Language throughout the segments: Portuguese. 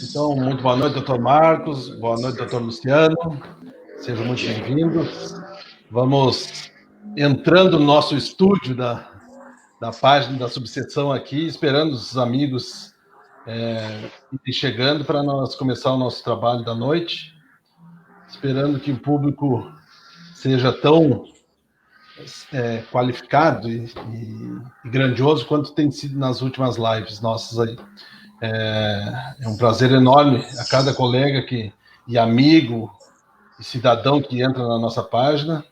Então, muito boa noite, doutor Marcos, boa noite, doutor Luciano, sejam muito bem-vindos. Vamos entrando no nosso estúdio da página da subseção aqui, esperando os amigos irem chegando para nós começar o nosso trabalho da noite, esperando que o público seja tão qualificado e grandioso quanto tem sido nas últimas lives nossas aí. É um prazer enorme a cada colega e amigo e cidadão que entra na nossa página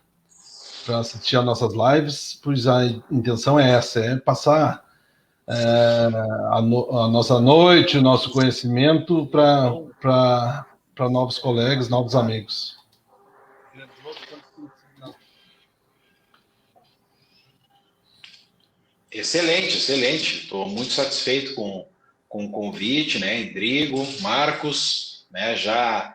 para assistir às nossas lives, pois a intenção é essa, é passar a nossa noite, o nosso conhecimento para novos colegas, novos amigos. Excelente, excelente. Estou muito satisfeito com o convite, né? Endrigo, Marcos, né? Já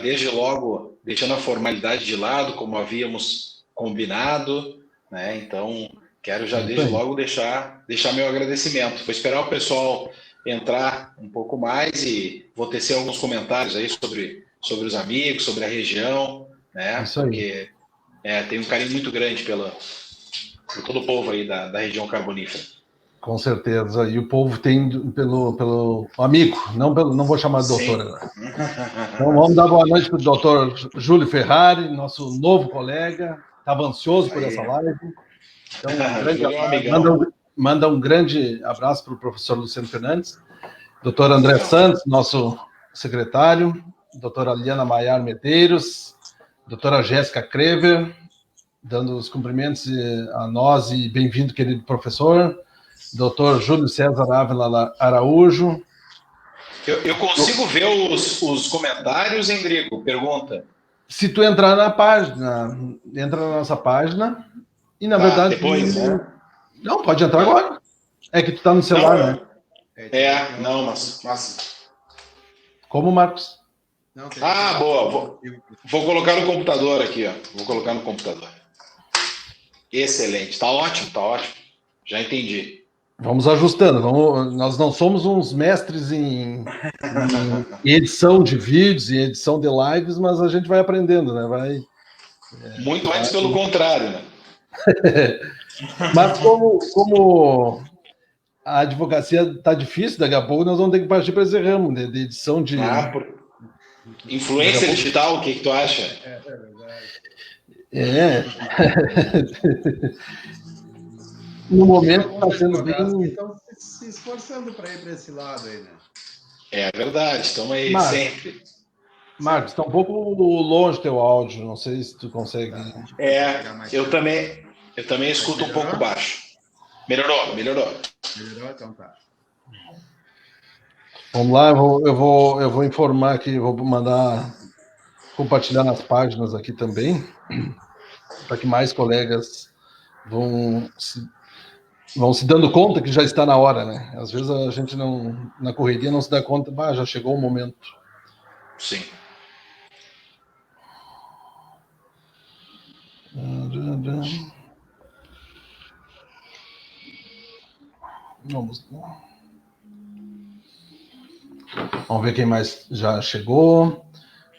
desde logo deixando a formalidade de lado, como havíamos combinado, né? Então quero já desde logo deixar meu agradecimento. Vou esperar o pessoal entrar um pouco mais e vou tecer alguns comentários aí sobre os amigos, sobre a região, né? Isso aí. Porque tem um carinho muito grande por todo o povo aí da região carbonífera. Com certeza. E o povo tem pelo amigo, não vou chamar de doutor agora. Então vamos dar boa noite para o doutor Júlio Ferrari, nosso novo colega. Estava ansioso por essa live. Então, manda um grande abraço para o professor Luciano Fernandes. Doutor André Santos, nosso secretário. Doutora Liana Maiar Medeiros. Doutora Jéssica Krever, dando os cumprimentos a nós e bem-vindo, querido professor. Doutor Júlio César Ávila Araújo. Eu consigo ver os comentários, Endrigo? Pergunta. Se tu entrar na página, entra na nossa página e, na verdade... Depois, né? Não, pode entrar agora. É que tu tá no celular, né? Mas... Como, Marcos? Boa. Vou colocar no computador aqui, ó. Vou colocar no computador. Excelente. Tá ótimo. Já entendi. Vamos ajustando. Nós não somos uns mestres em edição de vídeos e edição de lives, mas a gente vai aprendendo, né? Muito antes pelo contrário, né? Mas como a advocacia está difícil, daqui a pouco nós vamos ter que partir para esse ramo de edição de... Influência digital, o que tu acha? No momento está sendo bem... Estão se esforçando para ir para esse lado aí, né? É verdade, estamos aí sempre. Marcos, está um pouco longe teu áudio, não sei se tu consegue... Eu também escuto um pouco baixo. Melhorou? Melhorou, então tá. Vamos lá, eu vou informar aqui, vou mandar compartilhar nas páginas aqui também, para que mais colegas vão se dando conta que já está na hora, né? Às vezes a gente na correria não se dá conta, já chegou o momento. Sim. Vamos ver quem mais já chegou.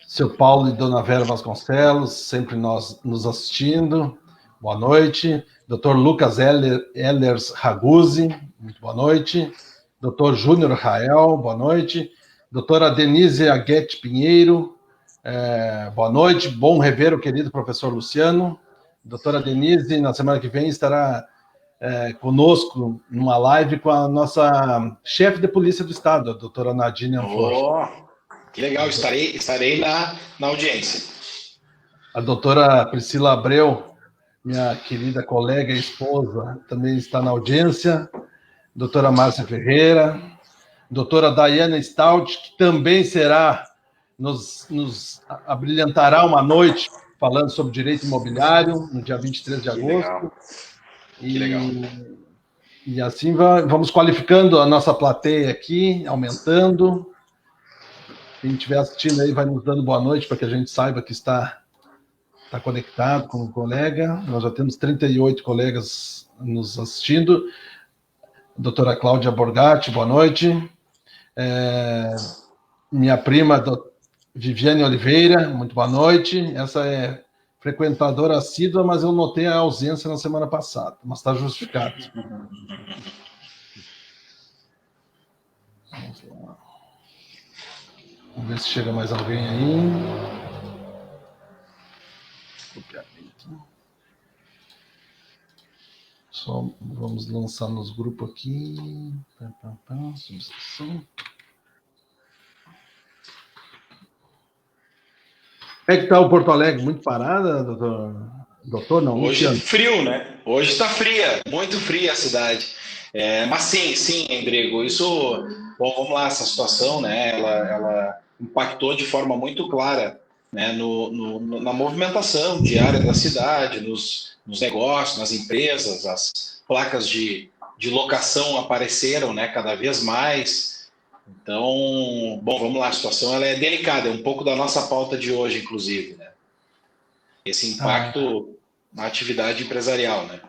Seu Paulo e Dona Vera Vasconcelos, sempre nos assistindo. Boa noite. Dr. Lucas Ehlers Raguzzi, muito boa noite. Dr. Júnior Rael, boa noite. Doutora Denise Aguete Pinheiro, boa noite. Bom rever o querido professor Luciano. Doutora Denise, na semana que vem, estará conosco numa live com a nossa chefe de polícia do estado, a doutora Nadine Anflor. Que legal, estarei na audiência. A doutora Priscila Abreu, minha querida colega e esposa, também está na audiência. Doutora Márcia Ferreira, doutora Daiane Stout, que também nos abrilhantará uma noite falando sobre direito imobiliário, no dia 23 de agosto. Que legal. E assim vamos qualificando a nossa plateia aqui, aumentando. Quem estiver assistindo aí vai nos dando boa noite para que a gente saiba que está conectado com o colega. Nós já temos 38 colegas nos assistindo. Doutora Cláudia Borgatti, boa noite. minha prima, Viviane Oliveira, muito boa noite. Essa é frequentadora assídua, mas eu notei a ausência na semana passada, mas está justificado. Vamos lá. Vamos ver se chega mais alguém aí. Copiar aqui. Só vamos lançar nos grupos aqui. Substituição. Como é que está o Porto Alegre? Muito parada, doutor? Doutor, não. Hoje Luciano. frio, né? Hoje está fria, muito fria a cidade. Mas sim, Rodrigo, isso... Bom, vamos lá, essa situação, né? Ela impactou de forma muito clara, né, na movimentação diária da cidade, nos negócios, nas empresas, as placas de locação apareceram, né, cada vez mais. Então, bom, vamos lá, a situação ela é delicada, é um pouco da nossa pauta de hoje, inclusive, né? Esse impacto na atividade empresarial, né?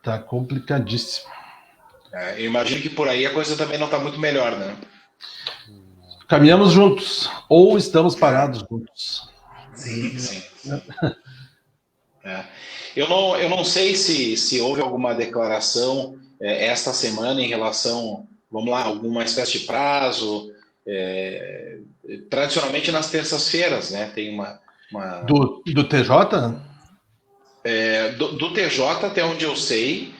Tá complicadíssimo. Eu imagino que por aí a coisa também não está muito melhor, né? Caminhamos juntos, ou estamos parados juntos. Sim. Eu não sei se houve alguma declaração esta semana em relação, vamos lá, alguma espécie de prazo. Tradicionalmente nas terças-feiras, né? Tem uma... Do TJ? Do TJ, até onde eu sei,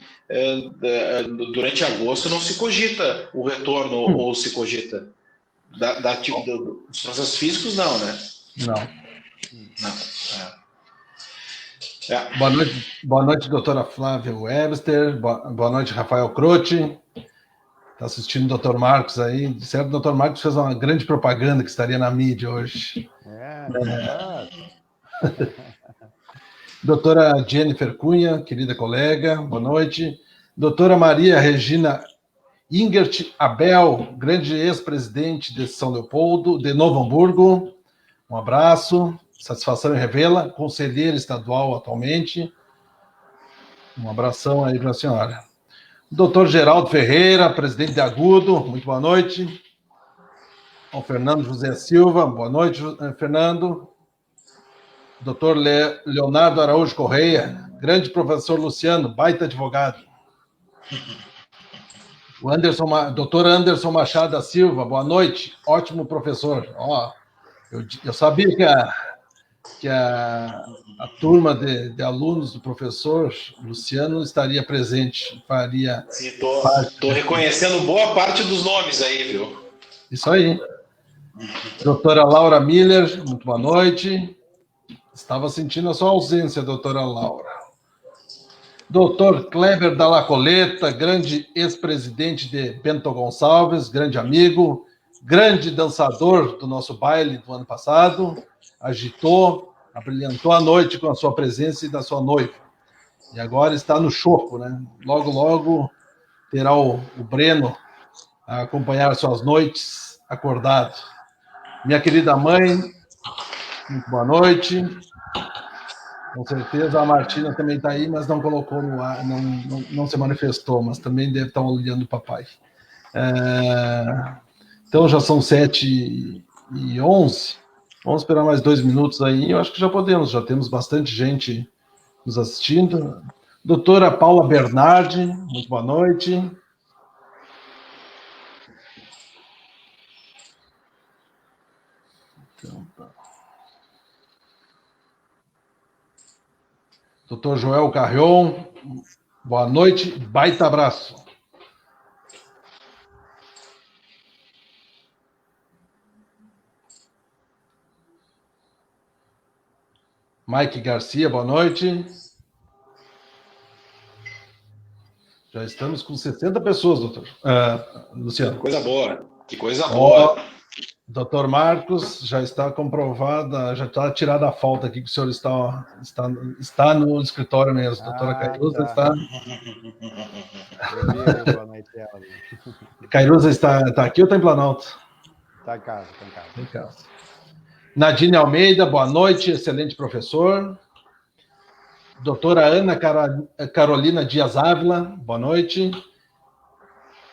durante agosto não se cogita o retorno, ou se cogita dos processos físicos, não, né? Não. Boa noite, doutora Flávia Webster. Boa noite, Rafael Croce. Está assistindo o doutor Marcos aí. De certo, o doutor Marcos fez uma grande propaganda que estaria na mídia hoje. Doutora Jennifer Cunha, querida colega, boa noite. Doutora Maria Regina Ingert Abel, grande ex-presidente de São Leopoldo, de Novo Hamburgo. Um abraço, satisfação em revê-la, conselheira estadual atualmente. Um abração aí para a senhora. Doutor Geraldo Ferreira, presidente de Agudo, muito boa noite. O Fernando José Silva, boa noite, Fernando. Doutor Leonardo Araújo Correia, grande professor Luciano, baita advogado. Doutor Anderson Machado da Silva, boa noite, ótimo professor. Eu sabia que a turma de alunos do professor Luciano estaria presente, faria... Sim, estou reconhecendo boa parte dos nomes aí, viu? Isso aí. Doutora Laura Miller, muito boa noite. Estava sentindo a sua ausência, doutora Laura. Doutor Kleber Dalla Coleta, grande ex-presidente de Bento Gonçalves, grande amigo, grande dançador do nosso baile do ano passado, agitou, abrilhantou a noite com a sua presença e da sua noiva. E agora está no choco, né? Logo, logo terá o Breno a acompanhar suas noites acordado. Minha querida mãe, muito boa noite. Com certeza a Martina também está aí, mas não colocou no ar, não se manifestou, mas também deve estar olhando o papai. Então já são 7h11. Vamos esperar mais 2 minutos aí. Eu acho que já podemos, já temos bastante gente nos assistindo. Doutora Paula Bernardi, muito boa noite. Então, tá. Doutor Joel Carrion, boa noite, baita abraço. Mike Garcia, boa noite. Já estamos com 60 pessoas, doutor. Luciano. Que coisa boa. Doutor Marcos, já está comprovada, já está tirada a falta aqui que o senhor está no escritório mesmo. Doutora Cairuza está... Boa noite, Cairuza está aqui ou está em Planalto? Está em casa. Em casa. Nadine Almeida, boa noite, excelente professor. Doutora Ana Carolina Dias Ávila, boa noite.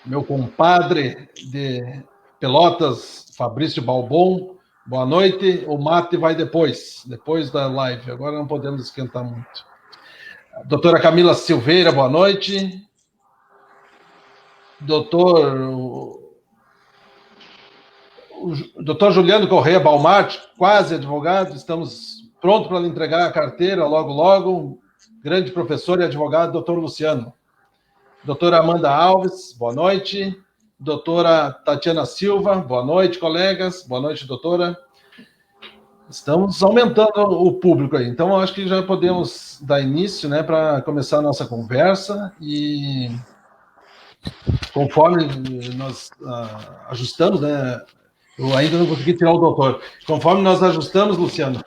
Meu compadre de Pelotas, Fabrício Balbon, boa noite. O mate vai depois da live. Agora não podemos esquentar muito. Doutora Camila Silveira, boa noite. Doutor Juliano Correia Balmart, quase advogado, estamos prontos para lhe entregar a carteira logo, logo. Grande professor e advogado, doutor Luciano. Doutora Amanda Alves, boa noite. Doutora Tatiana Silva, boa noite, colegas. Boa noite, doutora. Estamos aumentando o público aí, então acho que já podemos dar início, né, para começar a nossa conversa. E conforme nós ajustamos, né, eu ainda não consegui tirar o doutor. Conforme nós ajustamos, Luciano,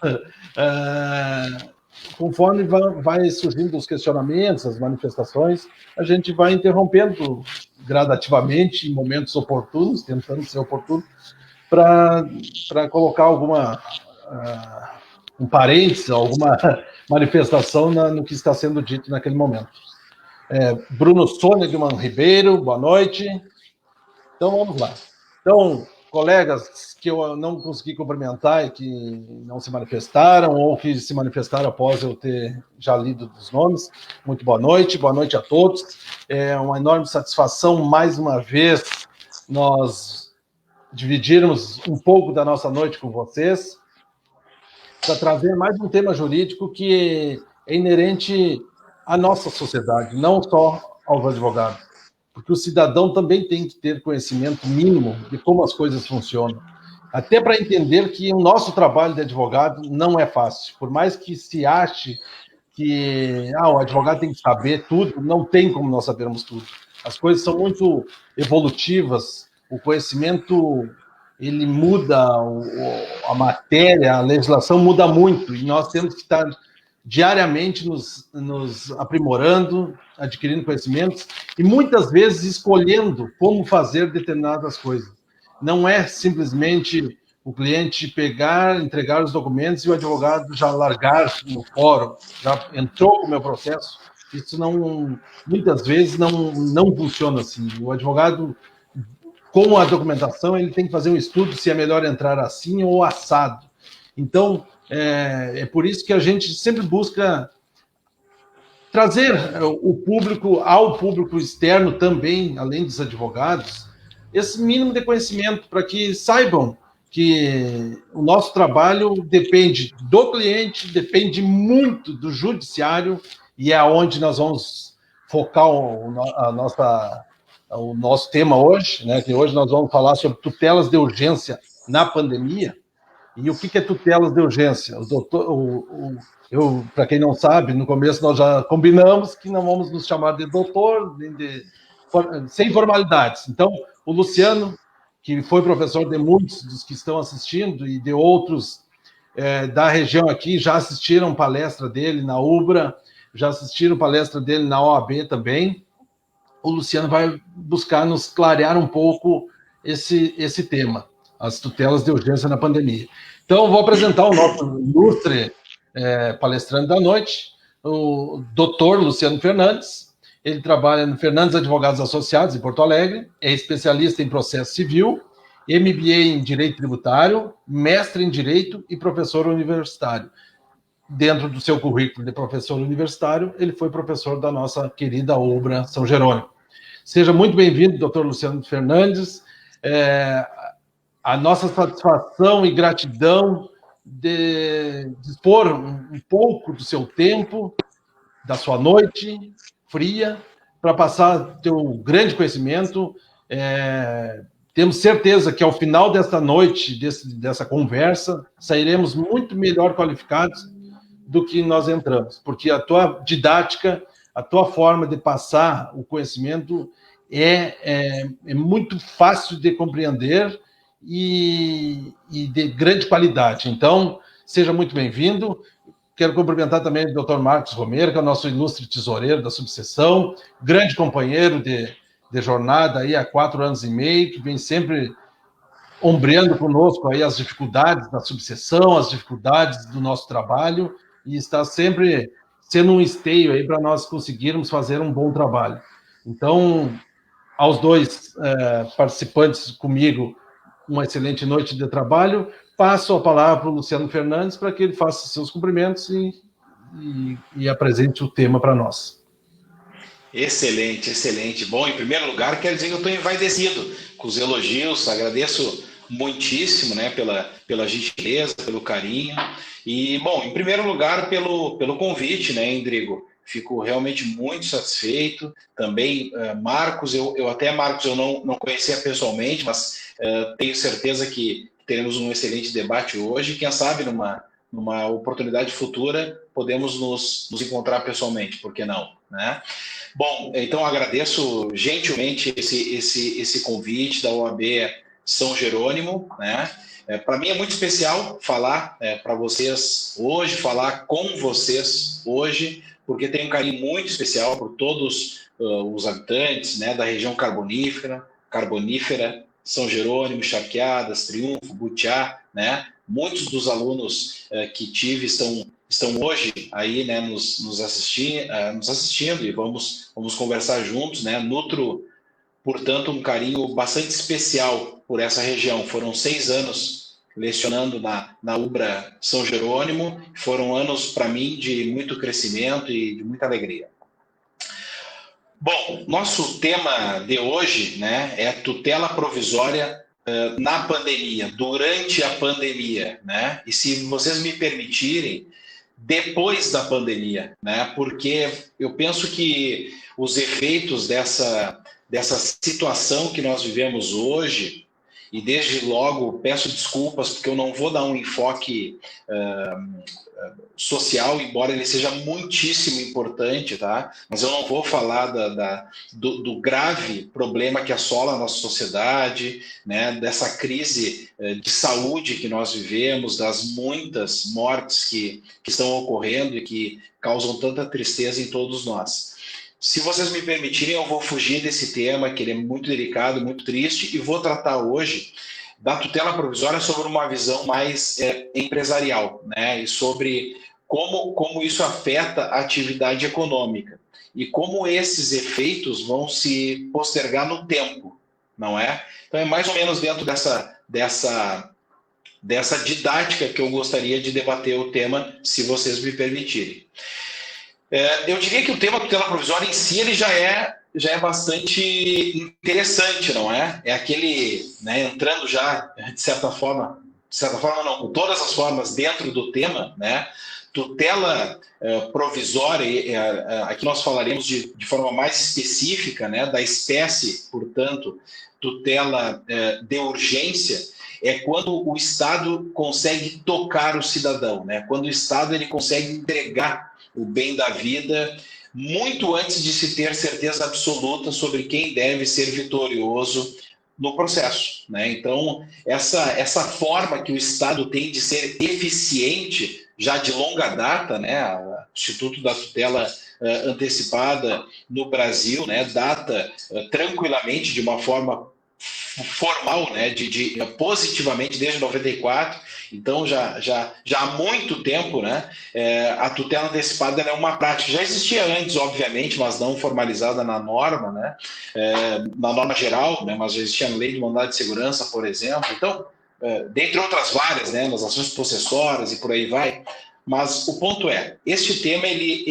conforme vai surgindo os questionamentos, as manifestações, a gente vai interrompendo gradativamente em momentos oportunos, tentando ser oportuno, para colocar um parênteses, alguma manifestação no que está sendo dito naquele momento. Bruno Sonegman Ribeiro, boa noite. Então, vamos lá. Então, colegas que eu não consegui cumprimentar e que não se manifestaram, ou que se manifestaram após eu ter já lido os nomes, muito boa noite a todos. É uma enorme satisfação, mais uma vez, nós dividirmos um pouco da nossa noite com vocês, para trazer mais um tema jurídico que é inerente à nossa sociedade, não só aos advogados. Porque o cidadão também tem que ter conhecimento mínimo de como as coisas funcionam. Até para entender que o nosso trabalho de advogado não é fácil. Por mais que se ache que o advogado tem que saber tudo, não tem como nós sabermos tudo. As coisas são muito evolutivas, o conhecimento ele muda, a matéria, a legislação muda muito, e nós temos que estar diariamente nos aprimorando, adquirindo conhecimentos e muitas vezes escolhendo como fazer determinadas coisas. Não é simplesmente o cliente pegar, entregar os documentos e o advogado já largar no fórum, já entrou com o meu processo. Isso muitas vezes não funciona assim. O advogado, com a documentação, ele tem que fazer um estudo se é melhor entrar assim ou assado. Então, é por isso que a gente sempre busca trazer ao público externo também, além dos advogados, esse mínimo de conhecimento para que saibam que o nosso trabalho depende do cliente, depende muito do judiciário, e é onde nós vamos focar o nosso tema hoje, né? Que hoje nós vamos falar sobre tutelas de urgência na pandemia. E o que é tutelas de urgência? Para quem não sabe, no começo nós já combinamos que não vamos nos chamar de doutor, sem formalidades. Então, o Luciano, que foi professor de muitos dos que estão assistindo e de outros da região aqui, já assistiram palestra dele na UBRA, já assistiram palestra dele na OAB também. O Luciano vai buscar nos clarear um pouco esse tema, as tutelas de urgência na pandemia. Então, vou apresentar o nosso ilustre palestrante da noite, o doutor Luciano Fernandes. Ele trabalha no Fernandes Advogados Associados, em Porto Alegre, é especialista em processo civil, MBA em Direito Tributário, mestre em Direito e professor universitário. Dentro do seu currículo de professor universitário, ele foi professor da nossa querida UBRA São Jerônimo. Seja muito bem-vindo, doutor Luciano Fernandes. A nossa satisfação e gratidão de dispor um pouco do seu tempo, da sua noite fria, para passar teu grande conhecimento. Temos certeza que ao final desta noite, dessa conversa, sairemos muito melhor qualificados do que nós entramos, porque a tua didática, a tua forma de passar o conhecimento é muito fácil de compreender e de grande qualidade. Então, seja muito bem-vindo. Quero cumprimentar também o Dr. Marcos Romero, que é o nosso ilustre tesoureiro da subseção, grande companheiro de jornada aí há 4 anos e meio, que vem sempre ombreando conosco aí as dificuldades da subseção, as dificuldades do nosso trabalho, e está sempre sendo um esteio aí para nós conseguirmos fazer um bom trabalho. Então, aos dois participantes comigo uma excelente noite de trabalho. Passo a palavra para o Luciano Fernandes para que ele faça seus cumprimentos e apresente o tema para nós. Excelente, excelente. Bom, em primeiro lugar, quero dizer que eu estou envaidecido com os elogios, agradeço muitíssimo, né, pela gentileza, pelo carinho. E, bom, em primeiro lugar, pelo convite, né, Indrigo? Fico realmente muito satisfeito. Também, Marcos, Marcos, eu não conhecia pessoalmente, mas tenho certeza que teremos um excelente debate hoje. Quem sabe, numa oportunidade futura, podemos nos encontrar pessoalmente, por que não, né? Bom, então agradeço gentilmente esse convite da OAB São Jerônimo, né? Para mim é muito especial falar para vocês hoje, falar com vocês hoje, porque tenho um carinho muito especial por todos os habitantes, né, da região carbonífera, São Jerônimo, Charqueadas, Triunfo, Butiá, né? Muitos dos alunos que tive estão hoje aí, né, nos assistindo e vamos conversar juntos, né? Nutro, portanto, um carinho bastante especial por essa região. Foram 6 anos lecionando na UBRA São Jerônimo, foram anos para mim de muito crescimento e de muita alegria. Bom, nosso tema de hoje, né, é tutela provisória na pandemia, durante a pandemia, né? E se vocês me permitirem, depois da pandemia, né? Porque eu penso que os efeitos dessa situação que nós vivemos hoje, e desde logo peço desculpas porque eu não vou dar um enfoque social, embora ele seja muitíssimo importante, tá? Mas eu não vou falar do grave problema que assola a nossa sociedade, né? Dessa crise de saúde que nós vivemos, das muitas mortes que estão ocorrendo e que causam tanta tristeza em todos nós. Se vocês me permitirem, eu vou fugir desse tema, que ele é muito delicado, muito triste, e vou tratar hoje da tutela provisória sobre uma visão mais empresarial, né? E sobre como isso afeta a atividade econômica e como esses efeitos vão se postergar no tempo, não é? Então é mais ou menos dentro dessa didática que eu gostaria de debater o tema, se vocês me permitirem. Eu diria que o tema tutela provisória em si ele já é bastante interessante, não é? É aquele, né, entrando já, de certa forma não, com todas as formas dentro do tema, né? Tutela provisória, aqui nós falaremos de forma mais específica, né, da espécie, portanto, tutela de urgência, é quando o Estado consegue tocar o cidadão, né? Quando o Estado ele consegue entregar o bem da vida muito antes de se ter certeza absoluta sobre quem deve ser vitorioso no processo, né? Então, essa forma que o Estado tem de ser eficiente já de longa data, né? O Instituto da Tutela Antecipada no Brasil, né, data tranquilamente de uma forma formal, né, positivamente desde 94, então já há muito tempo, né, a tutela antecipada é uma prática, já existia antes, obviamente, mas não formalizada na norma, né, na norma geral, né, mas já existia na lei de mandado de segurança, por exemplo, então, dentre outras várias, né, nas ações possessórias e por aí vai. Mas o ponto é, este tema ele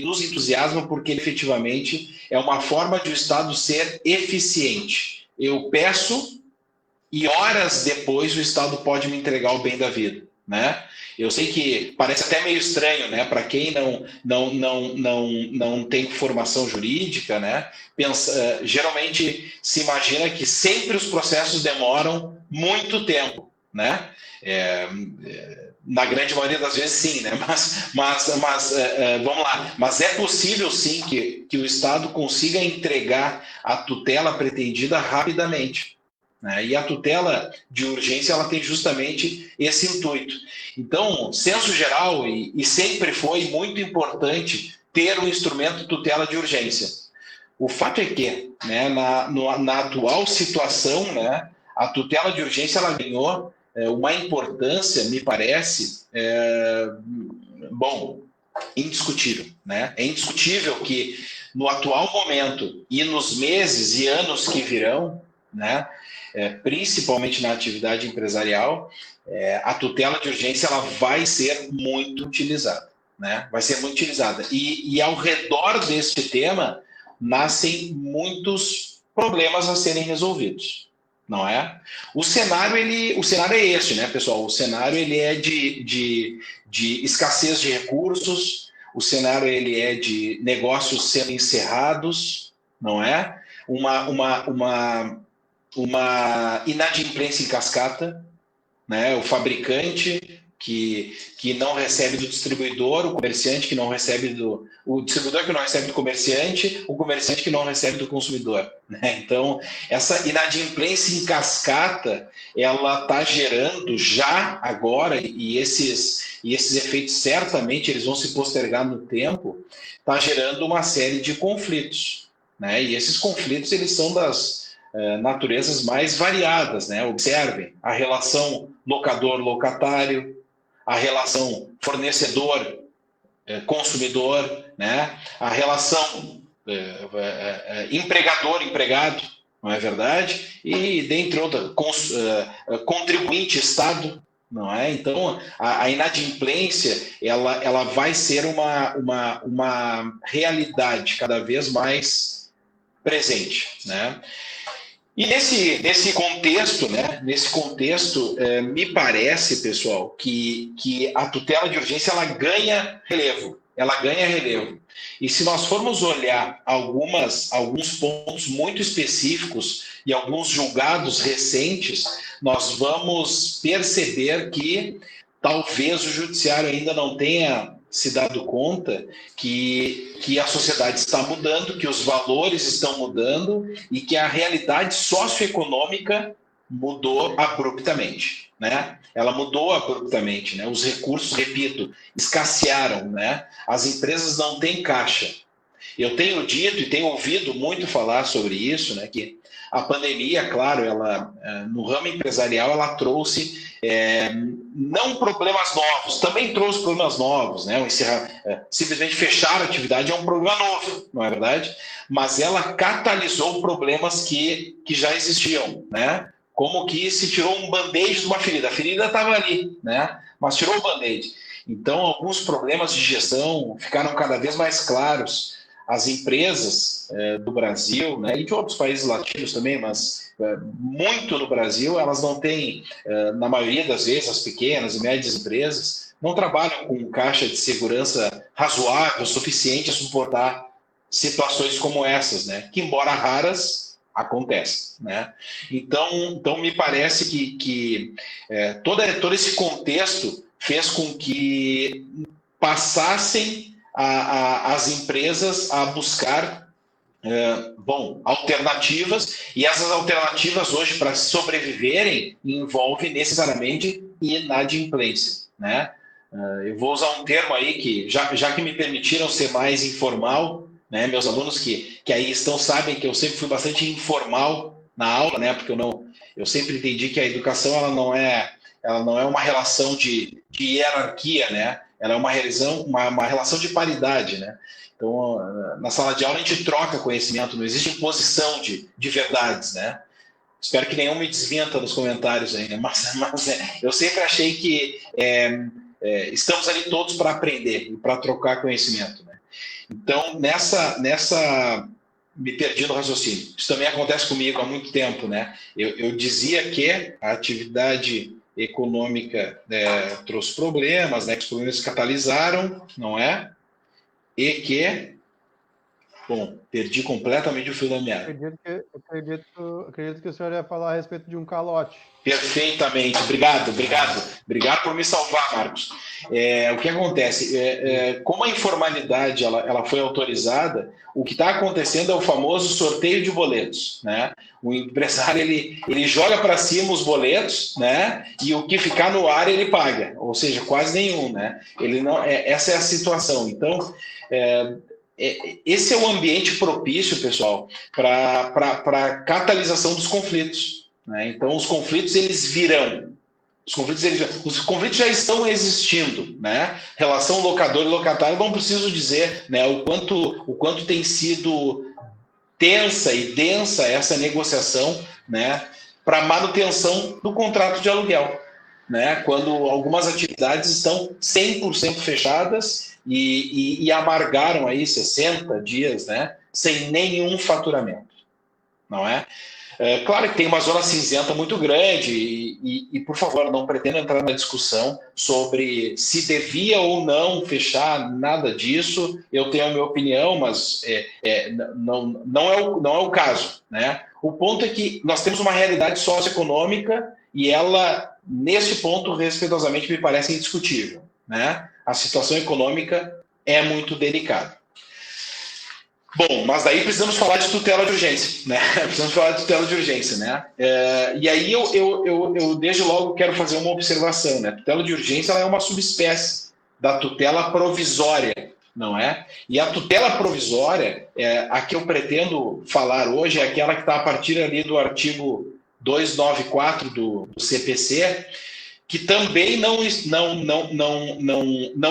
nos entusiasma porque ele, efetivamente é uma forma de o Estado ser eficiente. Eu peço e horas depois o Estado pode me entregar o bem da vida, né? Eu sei que parece até meio estranho, né? Para quem não tem formação jurídica, né? Geralmente se imagina que sempre os processos demoram muito tempo, né? Na grande maioria das vezes sim, né? Mas vamos lá. Mas é possível sim que o Estado consiga entregar a tutela pretendida rapidamente, né? E a tutela de urgência ela tem justamente esse intuito. Então, senso geral, e sempre foi muito importante ter um instrumento de tutela de urgência. O fato é que, né, na atual situação, né, a tutela de urgência ela ganhou uma importância, me parece, indiscutível, né? É indiscutível que no atual momento e nos meses e anos que virão, né? Principalmente na atividade empresarial, a tutela de urgência ela vai ser muito utilizada, né? Vai ser muito utilizada. E ao redor deste tema nascem muitos problemas a serem resolvidos, não é? O cenário é este, né, pessoal? O cenário ele é de escassez de recursos, o cenário ele é de negócios sendo encerrados, não é? Uma inadimplência em cascata, né? O fabricante que não recebe do distribuidor, o comerciante que não recebe o distribuidor que não recebe do comerciante, o comerciante que não recebe do consumidor, né? Então, essa inadimplência em cascata, ela está gerando já agora, e esses efeitos certamente eles vão se postergar no tempo, está gerando uma série de conflitos, né? E esses conflitos eles são das naturezas mais variadas, né? Observem a relação locador-locatário, a relação fornecedor-consumidor, né? A relação empregador-empregado, não é verdade? E, dentre outras, contribuinte-Estado, não é? Então, a inadimplência ela vai ser uma realidade cada vez mais presente, né? E nesse contexto, né? Me parece, pessoal, que a tutela de urgência ela ganha relevo. E se nós formos olhar alguns pontos muito específicos e alguns julgados recentes, nós vamos perceber que talvez o judiciário ainda não tenha se dado conta que a sociedade está mudando, que os valores estão mudando e que a realidade socioeconômica mudou abruptamente, né? Ela mudou abruptamente, né? Os recursos, repito, escassearam, né? As empresas não têm caixa. Eu tenho dito e tenho ouvido muito falar sobre isso, né? Que a pandemia, claro, ela no ramo empresarial ela trouxe não problemas novos, também trouxe problemas novos, né? Simplesmente fechar a atividade é um problema novo, não é verdade? Mas ela catalisou problemas que já existiam, né? Como que se tirou um band-aid de uma ferida. A ferida estava ali, né? Mas tirou o band-aid. Então, alguns problemas de gestão ficaram cada vez mais claros. As empresas do Brasil, né, e de outros países latinos também, mas muito no Brasil, elas não têm, na maioria das vezes, as pequenas e médias empresas, não trabalham com caixa de segurança razoável, suficiente a suportar situações como essas, né, que, embora raras, acontecem, né? Então me parece que todo esse contexto fez com que passassem as empresas a buscar alternativas, e essas alternativas hoje para sobreviverem envolvem necessariamente inadimplência, né? Eu vou usar um termo aí que já que me permitiram ser mais informal, né? Meus alunos que aí estão sabem que eu sempre fui bastante informal na aula, né? Porque eu sempre entendi que a educação ela não é uma relação de hierarquia, né? Ela é uma relação de paridade, né? Então, na sala de aula a gente troca conhecimento, não existe imposição de verdades, né? Espero que nenhum me desminta nos comentários aí, né? Mas eu sempre achei que estamos ali todos para aprender e para trocar conhecimento, né? Então, nessa me perdi no raciocínio. Isso também acontece comigo há muito tempo, né? Eu dizia que a atividade econômica trouxe problemas, né? Que os problemas catalisaram, não é? E que, bom, perdi completamente o fio da meada. Acredito que o senhor ia falar a respeito de um calote. Perfeitamente, obrigado por me salvar, Marcos. O que acontece? Como a informalidade ela foi autorizada, o que está acontecendo é o famoso sorteio de boletos, né? O empresário ele joga para cima os boletos, né? E o que ficar no ar ele paga, ou seja, quase nenhum, né? Essa é a situação. Então, esse é o ambiente propício, pessoal, para a catalisação dos conflitos. Né? Então, os conflitos eles virão. Os conflitos já estão existindo, né? Relação locador e locatário, não preciso dizer, né, o quanto tem sido tensa e densa essa negociação né, para manutenção do contrato de aluguel, né, quando algumas atividades estão 100% fechadas e amargaram aí 60 dias, né, sem nenhum faturamento, não é? Claro que tem uma zona cinzenta muito grande e, por favor, não pretendo entrar na discussão sobre se devia ou não fechar, nada disso. Eu tenho a minha opinião, mas não é o caso, né? O ponto é que nós temos uma realidade socioeconômica e ela, nesse ponto, respeitosamente, me parece indiscutível, né? A situação econômica é muito delicada. Bom, mas daí precisamos falar de tutela de urgência, né? Precisamos falar de tutela de urgência, né? E aí eu desde logo quero fazer uma observação, né? Tutela de urgência ela é uma subespécie da tutela provisória, não é? E a tutela provisória, a que eu pretendo falar hoje, é aquela que está a partir ali do artigo 294 do CPC, que também não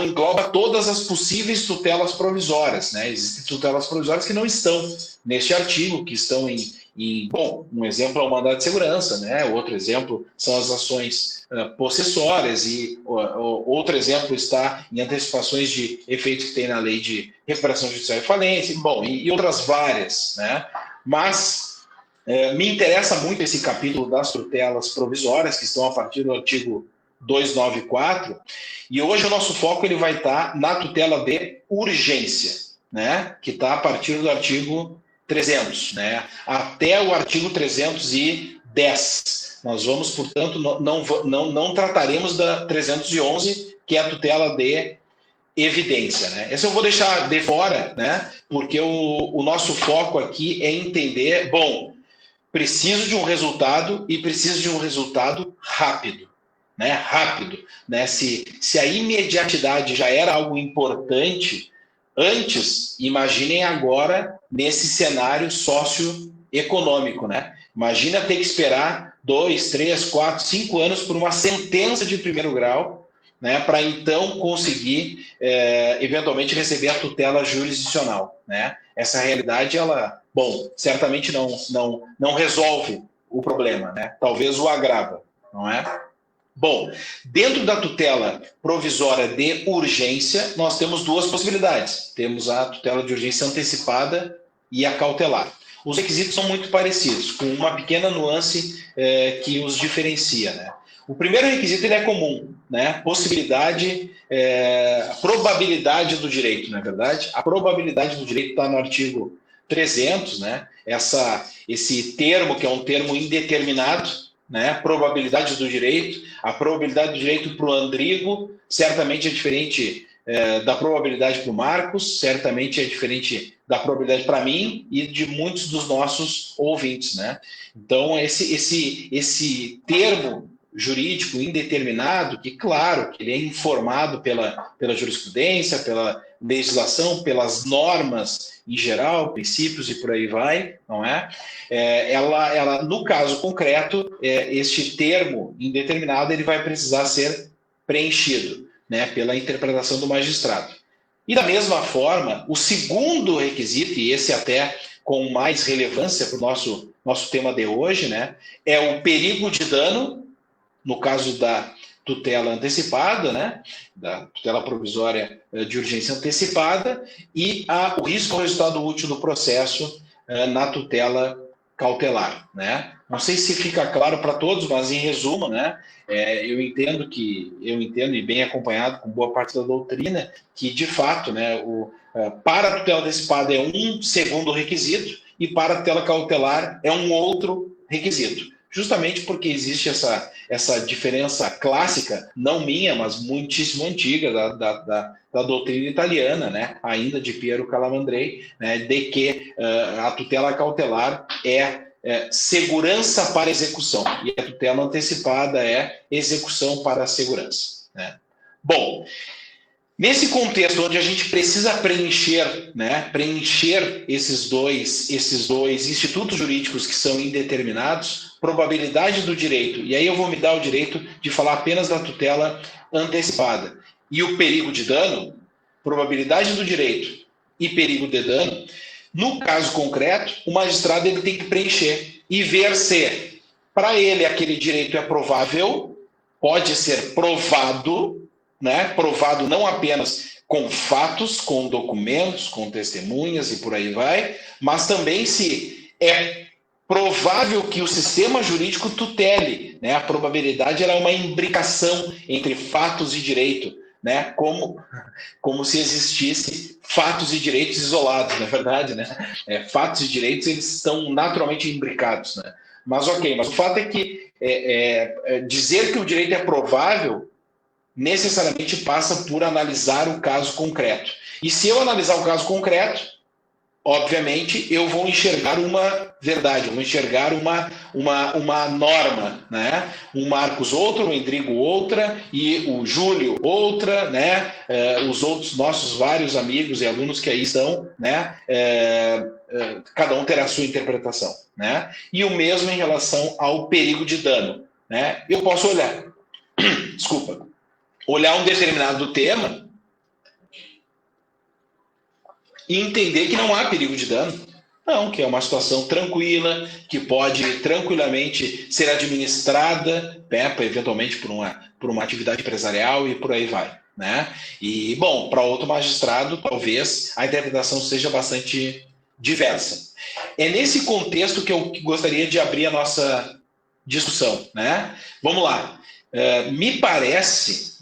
engloba todas as possíveis tutelas provisórias, né? Existem tutelas provisórias que não estão neste artigo, que estão bom, um exemplo é o mandado de segurança, né? Outro exemplo são as ações possessórias e outro exemplo está em antecipações de efeitos que tem na lei de recuperação judicial e falência, bom, e outras várias, né? Mas me interessa muito esse capítulo das tutelas provisórias, que estão a partir do artigo 294, e hoje o nosso foco ele vai estar na tutela de urgência, né? Que está a partir do artigo 300, né? Até o artigo 310. Nós vamos, portanto, não trataremos da 311, que é a tutela de evidência, né? Essa eu vou deixar de fora, né? Porque o nosso foco aqui é entender, bom, preciso de um resultado e preciso de um resultado rápido, né? Rápido, né? Se a imediatidade já era algo importante antes, imaginem agora nesse cenário socioeconômico, né? Imagina ter que esperar 2, 3, 4, 5 anos por uma sentença de primeiro grau, né? Para então conseguir eventualmente receber a tutela jurisdicional, né? Essa realidade, ela, bom, certamente não resolve o problema, né? Talvez o agrava, não é? Bom, dentro da tutela provisória de urgência, nós temos duas possibilidades. Temos a tutela de urgência antecipada e a cautelar. Os requisitos são muito parecidos, com uma pequena nuance que os diferencia, né? O primeiro requisito ele é comum, né? Possibilidade, probabilidade do direito, não é verdade? A probabilidade do direito está no artigo 300, né? Esse termo, que é um termo indeterminado, né? Probabilidade do direito. A probabilidade do direito para o Andrigo certamente é diferente da probabilidade para o Marcos, certamente é diferente da probabilidade para mim e de muitos dos nossos ouvintes, né? Então, esse termo jurídico indeterminado, que claro, que ele é informado pela jurisprudência, pela legislação, pelas normas em geral, princípios e por aí vai, não é? Ela no caso concreto, este termo indeterminado ele vai precisar ser preenchido, né, pela interpretação do magistrado. E da mesma forma, o segundo requisito, e esse até com mais relevância para o nosso tema de hoje, né, é o perigo de dano, no caso da tutela antecipada, né, da tutela provisória de urgência antecipada, e o risco ao resultado útil do processo na tutela cautelar, né? Não sei se fica claro para todos, mas em resumo, né, eu entendo e bem acompanhado com boa parte da doutrina, que de fato, né, para a tutela antecipada é um segundo requisito e para a tutela cautelar é um outro requisito. Justamente porque existe essa diferença clássica, não minha, mas muitíssimo antiga, da doutrina italiana, né? Ainda de Piero Calamandrei, né? De que a tutela cautelar é segurança para execução, e a tutela antecipada é execução para a segurança, né? Bom, nesse contexto onde a gente precisa preencher esses dois institutos jurídicos que são indeterminados, probabilidade do direito, e aí eu vou me dar o direito de falar apenas da tutela antecipada, e o perigo de dano, probabilidade do direito e perigo de dano, no caso concreto, o magistrado ele tem que preencher e ver se, para ele, aquele direito é provável, pode ser provado, né? Provado não apenas com fatos, com documentos, com testemunhas e por aí vai, mas também se é provável que o sistema jurídico tutele, né? A probabilidade era uma imbricação entre fatos e direito, né? Como se existisse fatos e direitos isolados, na verdade, né? Fatos e direitos, eles estão naturalmente imbricados, né? Mas mas o fato é que dizer que o direito é provável necessariamente passa por analisar o caso concreto. E se eu analisar o caso concreto, obviamente, eu vou enxergar uma verdade, eu vou enxergar uma norma, né? Um Marcos outra, o Endrigo outra, e o Júlio outra, né? Os outros nossos vários amigos e alunos que aí estão, né? Cada um terá a sua interpretação, né? E o mesmo em relação ao perigo de dano, né? Eu posso olhar um determinado tema e entender que não há perigo de dano. Não, que é uma situação tranquila, que pode tranquilamente ser administrada, né, eventualmente por uma atividade empresarial e por aí vai, né? E, bom, para outro magistrado, talvez a interpretação seja bastante diversa. É nesse contexto que eu gostaria de abrir a nossa discussão, né? Vamos lá. Me parece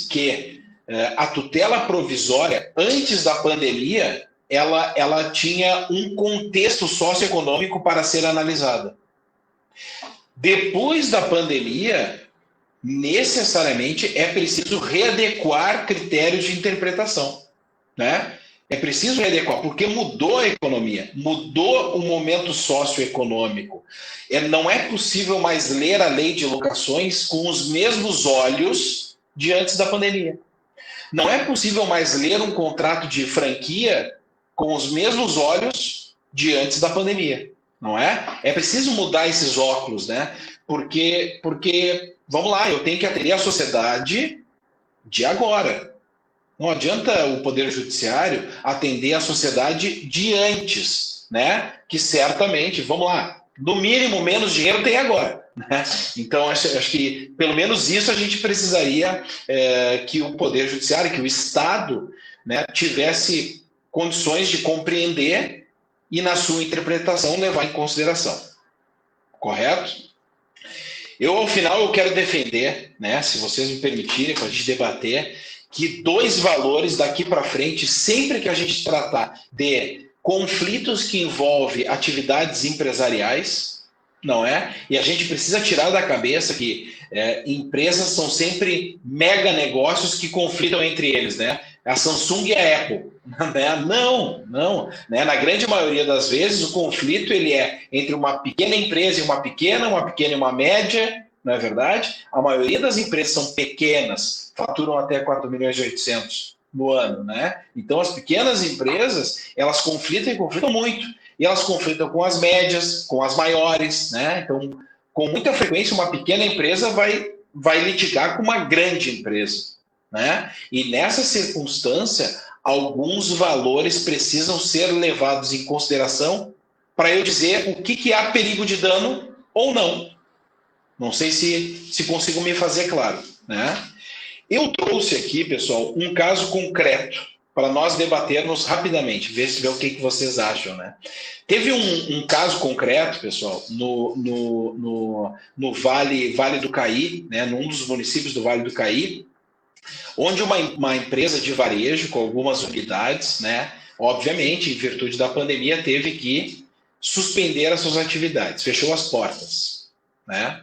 que a tutela provisória, antes da pandemia, ela tinha um contexto socioeconômico para ser analisada. Depois da pandemia, necessariamente é preciso readequar critérios de interpretação, né? É preciso readequar, porque mudou a economia, mudou o momento socioeconômico. Não é possível mais ler a lei de locações com os mesmos olhos de antes da pandemia. Não é possível mais ler um contrato de franquia com os mesmos olhos de antes da pandemia, não é? É preciso mudar esses óculos, né? Porque vamos lá, eu tenho que atender a sociedade de agora. Não adianta o Poder Judiciário atender a sociedade de antes, né? Que certamente, vamos lá, no mínimo menos dinheiro tem agora. Né? Então, acho que pelo menos isso a gente precisaria que o Poder Judiciário, que o Estado, né, tivesse condições de compreender e, na sua interpretação, levar em consideração. Correto? Ao final, eu quero defender, né, se vocês me permitirem, para a gente debater, que 2 valores daqui para frente, sempre que a gente tratar de conflitos que envolvem atividades empresariais, não é? E a gente precisa tirar da cabeça que empresas são sempre mega negócios que conflitam entre eles, né? A Samsung e a Apple. Né? Não. Né? Na grande maioria das vezes, o conflito ele é entre uma pequena empresa e uma pequena e uma média, não é verdade? A maioria das empresas são pequenas, faturam até 4 milhões e 800 no ano, né? Então, as pequenas empresas, elas conflitam muito. E elas conflitam com as médias, com as maiores, né? Então, com muita frequência, uma pequena empresa vai litigar com uma grande empresa, né? E nessa circunstância, alguns valores precisam ser levados em consideração para eu dizer o que há perigo de dano ou não. Não sei se consigo me fazer claro, né? Eu trouxe aqui, pessoal, um caso concreto para nós debatermos rapidamente, ver o que vocês acham, né? Teve um caso concreto, pessoal, no Vale do Caí, né, num dos municípios do Vale do Caí, onde uma empresa de varejo com algumas unidades, né, obviamente, em virtude da pandemia, teve que suspender as suas atividades, fechou as portas, né?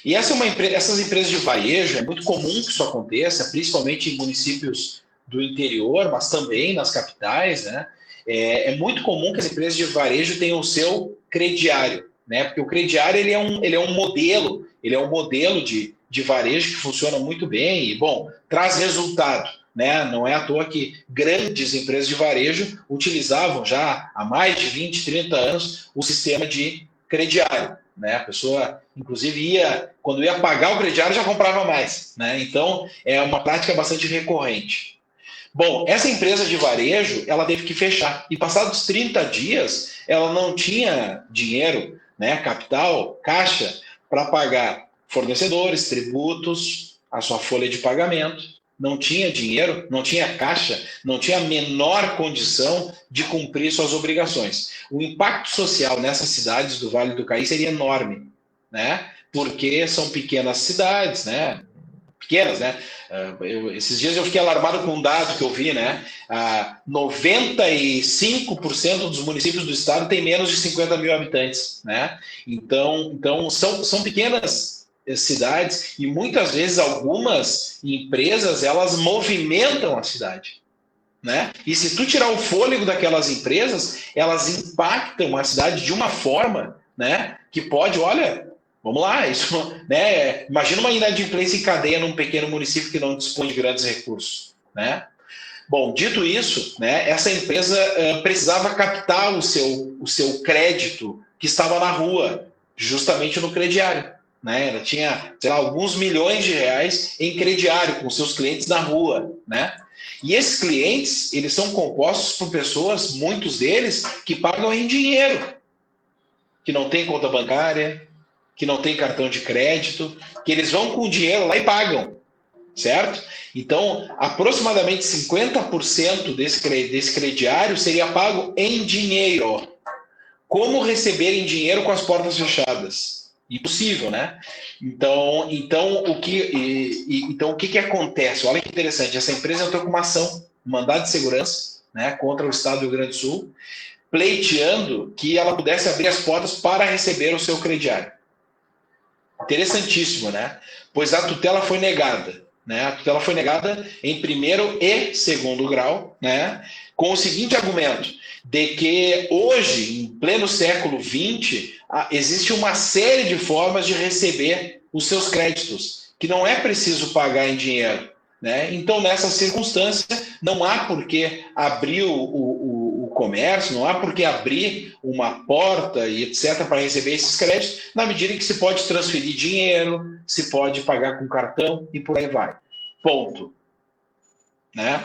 E essas empresas de varejo, é muito comum que isso aconteça, principalmente em municípios do interior, mas também nas capitais, né? É muito comum que as empresas de varejo tenham o seu crediário, né? Porque o crediário ele é um modelo de varejo que funciona muito bem e, bom, traz resultado, né? Não é à toa que grandes empresas de varejo utilizavam já há mais de 20, 30 anos o sistema de crediário, né? A pessoa, inclusive, quando ia pagar o crediário, já comprava mais, né? Então, é uma prática bastante recorrente. Bom, essa empresa de varejo, ela teve que fechar. E passados 30 dias, ela não tinha dinheiro né, capital, caixa, para pagar fornecedores, tributos, a sua folha de pagamento. Não tinha dinheiro, não tinha caixa, não tinha a menor condição de cumprir suas obrigações. O impacto social nessas cidades do Vale do Caí seria enorme, né? Porque são pequenas cidades, né? Pequenas, né? Esses dias eu fiquei alarmado com um dado que eu vi, né? 95% dos municípios do estado têm menos de 50 mil habitantes, né? Então são pequenas cidades e muitas vezes algumas empresas elas movimentam a cidade, né? E se tu tirar o fôlego daquelas empresas, elas impactam a cidade de uma forma, né? Que pode, olha, vamos lá, isso, né? Imagina uma inadimplência em cadeia num pequeno município que não dispõe de grandes recursos, né? Bom, dito isso, né? Essa empresa precisava captar o seu crédito que estava na rua, justamente no crediário. Né? Ela tinha, sei lá, alguns milhões de reais em crediário com seus clientes na rua, né? E esses clientes, eles são compostos por pessoas, muitos deles, que pagam em dinheiro, que não tem conta bancária, que não tem cartão de crédito, que eles vão com o dinheiro lá e pagam, certo? Então, aproximadamente 50% desse crediário seria pago em dinheiro. Como receber em dinheiro com as portas fechadas? Impossível, né? Então o que acontece? Olha que interessante, essa empresa entrou com uma ação, um mandado de segurança, né, contra o Estado do Rio Grande do Sul, pleiteando que ela pudesse abrir as portas para receber o seu crediário. Interessantíssimo, né? Pois a tutela foi negada, né? A tutela foi negada em primeiro e segundo grau, né? Com o seguinte argumento, de que hoje, em pleno século XX, existe uma série de formas de receber os seus créditos, que não é preciso pagar em dinheiro, né? Então, nessa circunstância, não há por que abrir o comércio, não há por que abrir uma porta e etc. para receber esses créditos, na medida em que se pode transferir dinheiro, se pode pagar com cartão e por aí vai. Ponto. Né?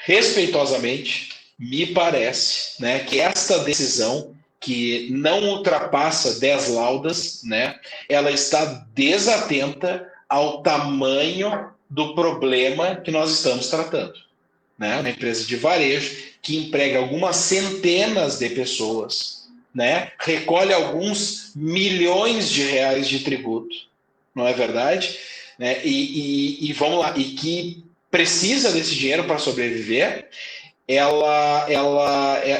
Respeitosamente, me parece, né, que esta decisão, que não ultrapassa 10 laudas, né, ela está desatenta ao tamanho do problema que nós estamos tratando. Né? Uma empresa de varejo que emprega algumas centenas de pessoas, né, recolhe alguns milhões de reais de tributo, não é verdade? Né? E vamos lá, e que precisa desse dinheiro para sobreviver.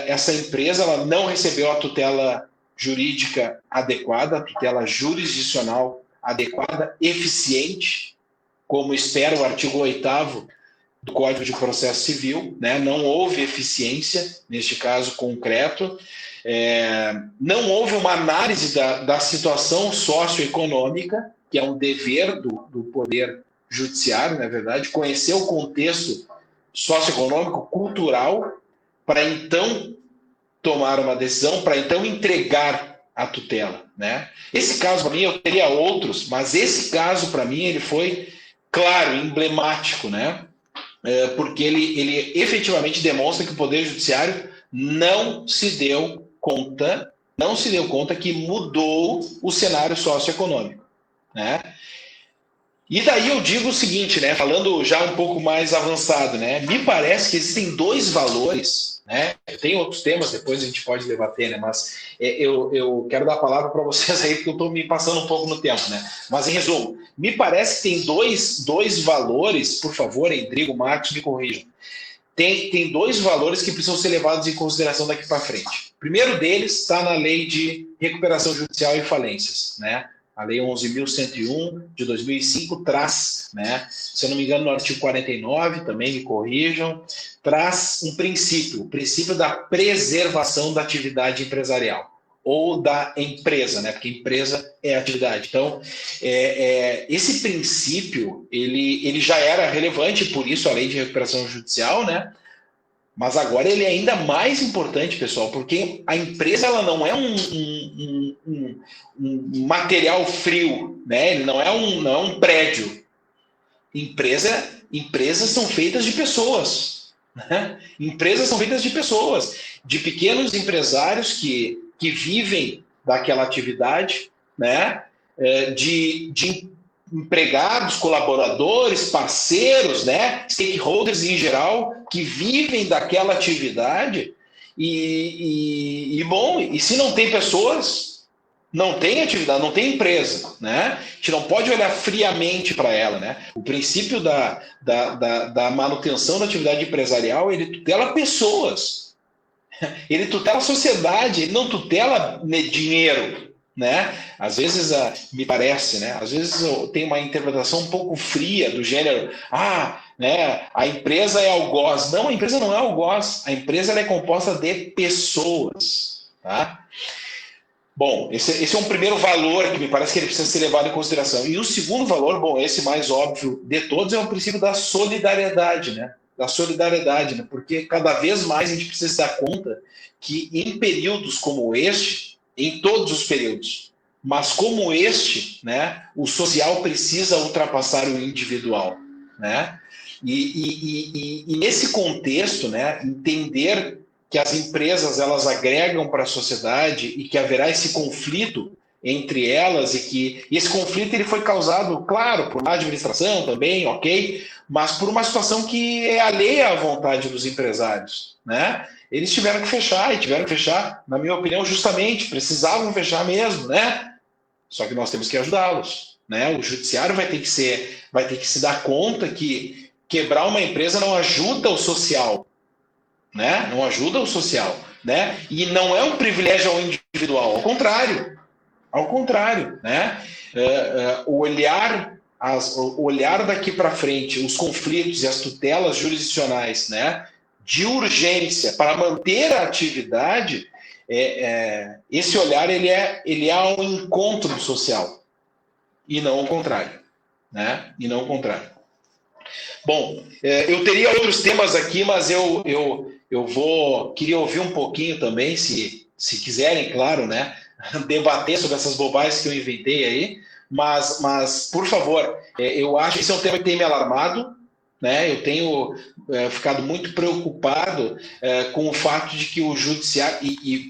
Essa empresa ela não recebeu a tutela jurídica adequada, a tutela jurisdicional adequada, eficiente, como espera o artigo 8º do Código de Processo Civil, né? Não houve eficiência, neste caso concreto, não houve uma análise da situação socioeconômica, que é um dever do Poder Judiciário, na verdade, conhecer o contexto socioeconômico, cultural, para então tomar uma decisão, para então entregar a tutela. Né? Esse caso, para mim, eu teria outros, mas esse caso, para mim, ele foi, claro, emblemático, né? Porque ele efetivamente demonstra que o Poder Judiciário não se deu conta que mudou o cenário socioeconômico. Né? E daí eu digo o seguinte, né, falando já um pouco mais avançado, né, me parece que existem dois valores, né, tem outros temas, depois a gente pode debater, né, mas eu quero dar a palavra para vocês aí, porque eu estou me passando um pouco no tempo, né, mas em resumo, me parece que tem dois valores, por favor, Rodrigo, Marcos, me corrijam, tem dois valores que precisam ser levados em consideração daqui para frente. O primeiro deles está na Lei de Recuperação Judicial e Falências, né, a Lei 11.101 de 2005 traz, né, se eu não me engano, no artigo 49, também me corrijam, traz um princípio, o princípio da preservação da atividade empresarial, ou da empresa, né, porque empresa é atividade. Então, esse princípio, ele já era relevante, por isso a Lei de Recuperação Judicial, né, mas agora ele é ainda mais importante, pessoal, porque a empresa ela não é um material frio, né? Ele não é um prédio. Empresas são feitas de pessoas. Né? Empresas são feitas de pessoas, de pequenos empresários que vivem daquela atividade, né? De empregados, colaboradores, parceiros, né? Stakeholders em geral, que vivem daquela atividade. E se não tem pessoas, não tem atividade, não tem empresa, né? A gente não pode olhar friamente para ela, né? O princípio da manutenção da atividade empresarial, ele tutela pessoas, ele tutela a sociedade, ele não tutela dinheiro, né? Às vezes, me parece, né? Às vezes tem uma interpretação um pouco fria do gênero, né? A empresa é algoz. Não, a empresa não é algoz. A empresa ela é composta de pessoas, tá? Bom, esse é um primeiro valor que me parece que ele precisa ser levado em consideração. E o segundo valor, bom, esse mais óbvio de todos, é o princípio da solidariedade, né? Da solidariedade, né? Porque cada vez mais a gente precisa se dar conta que em períodos como este, em todos os períodos, mas como este, né, o social precisa ultrapassar o individual, né? E nesse contexto, né, entender que as empresas elas agregam para a sociedade e que haverá esse conflito entre elas e esse conflito ele foi causado, claro, por uma administração também, ok, mas por uma situação que é alheia à vontade dos empresários, né? Eles tiveram que fechar, na minha opinião, justamente, precisavam fechar mesmo, né? Só que nós temos que ajudá-los, né? O judiciário vai ter que se dar conta que quebrar uma empresa não ajuda o social, né? Não ajuda o social, né? E não é um privilégio ao individual, ao contrário, né? O olhar daqui para frente, os conflitos e as tutelas jurisdicionais, né? De urgência para manter a atividade, esse olhar ele é ao encontro do social e não o contrário, né? E não o contrário. Bom, eu teria outros temas aqui, mas eu queria ouvir um pouquinho também, se quiserem, claro, né? Debater sobre essas bobagens que eu inventei aí, mas por favor, eu acho que esse é um tema que tem me alarmado, né? Eu tenho ficado muito preocupado com o fato de que o judiciário,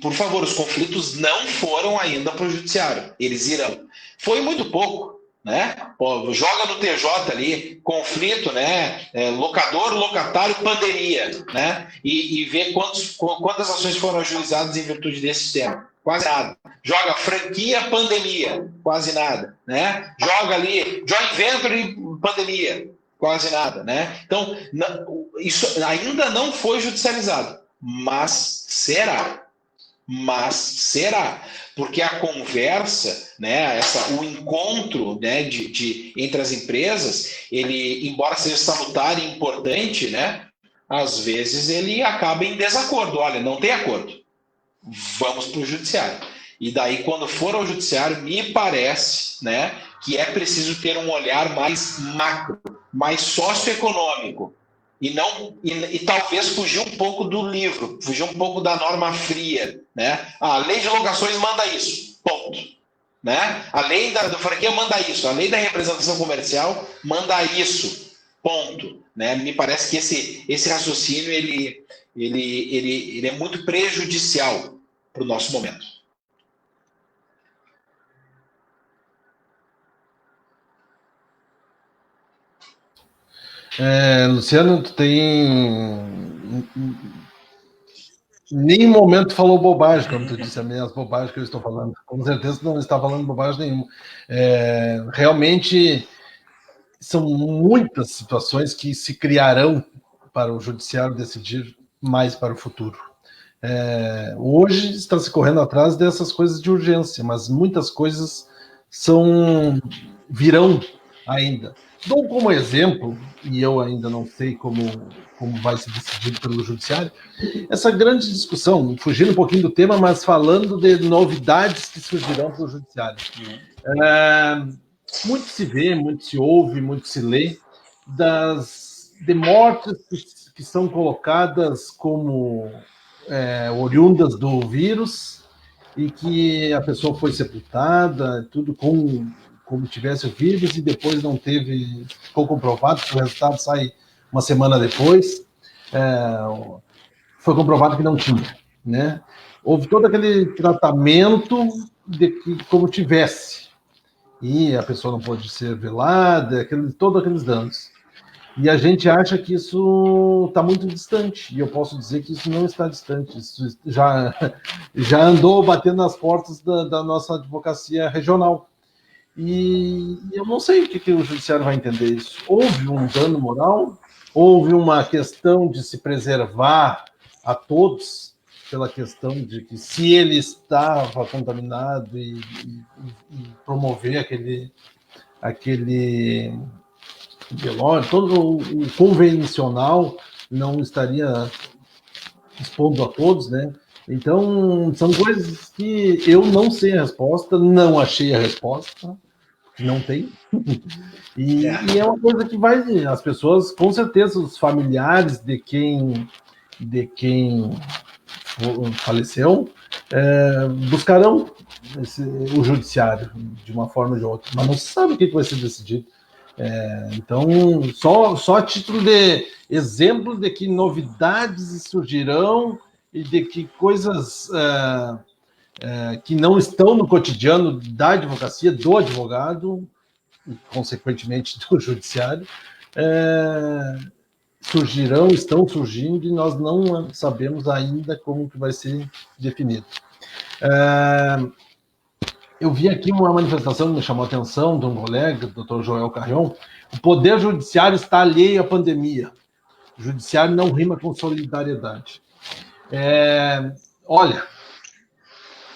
por favor, os conflitos não foram ainda para o judiciário, eles irão. Foi muito pouco, né? Pô, joga no TJ ali, conflito, né? Locador, locatário, pandemia, né? E vê quantas ações foram ajuizadas em virtude desse sistema. Quase nada. Joga franquia, pandemia, quase nada, né? Joga ali joint venture, pandemia, quase nada, né? Então, isso ainda não foi judicializado, mas será. Porque a conversa, né, o encontro, né, entre as empresas, ele, embora seja salutar e importante, né, às vezes ele acaba em desacordo. Olha, não tem acordo, vamos para o judiciário. E daí, quando for ao judiciário, me parece, né, que é preciso ter um olhar mais macro, mais socioeconômico, e talvez fugir um pouco do livro, fugir um pouco da norma fria, né? A lei de locações manda isso, ponto, né? A lei da franquia manda isso, a lei da representação comercial manda isso, ponto, né? Me parece que esse raciocínio ele é muito prejudicial para o nosso momento. Luciano, tu nenhum momento falou bobagem, como tu disse, as bobagens que eu estou falando. Com certeza não está falando bobagem nenhuma. Realmente são muitas situações que se criarão para o judiciário decidir mais para o futuro. Hoje está se correndo atrás dessas coisas de urgência, mas muitas coisas virão ainda. Dou como exemplo, e eu ainda não sei como vai ser decidido pelo judiciário, essa grande discussão, fugindo um pouquinho do tema, mas falando de novidades que surgirão para o judiciário. Muito se vê, muito se ouve, muito se lê de mortes que são colocadas como oriundas do vírus e que a pessoa foi sepultada, tudo como tivesse o vírus e depois não teve, ficou comprovado que o resultado sai uma semana depois, foi comprovado que não tinha, né? Houve todo aquele tratamento de que como tivesse. E a pessoa não pode ser velada, todos aqueles danos. E a gente acha que isso está muito distante, e eu posso dizer que isso não está distante, isso já andou batendo nas portas da nossa advocacia regional. E eu não sei o que o judiciário vai entender isso. Houve um dano moral, houve uma questão de se preservar a todos, pela questão de que se ele estava contaminado e promover aquele velório, todo o convencional não estaria expondo a todos, né? Então, são coisas que eu não sei a resposta, não achei a resposta, não tem. E é uma coisa que vai, as pessoas, com certeza, os familiares de quem faleceu, buscarão o judiciário de uma forma ou de outra, mas não se sabe o que vai ser decidido. Então, só a título de exemplo de que novidades surgirão e de que coisas que não estão no cotidiano da advocacia, do advogado, e consequentemente do judiciário, estão surgindo, e nós não sabemos ainda como que vai ser definido. Eu vi aqui uma manifestação que me chamou a atenção de um colega, o Dr. Joel Carrion. O poder judiciário está alheio à pandemia. O judiciário não rima com solidariedade. Olha,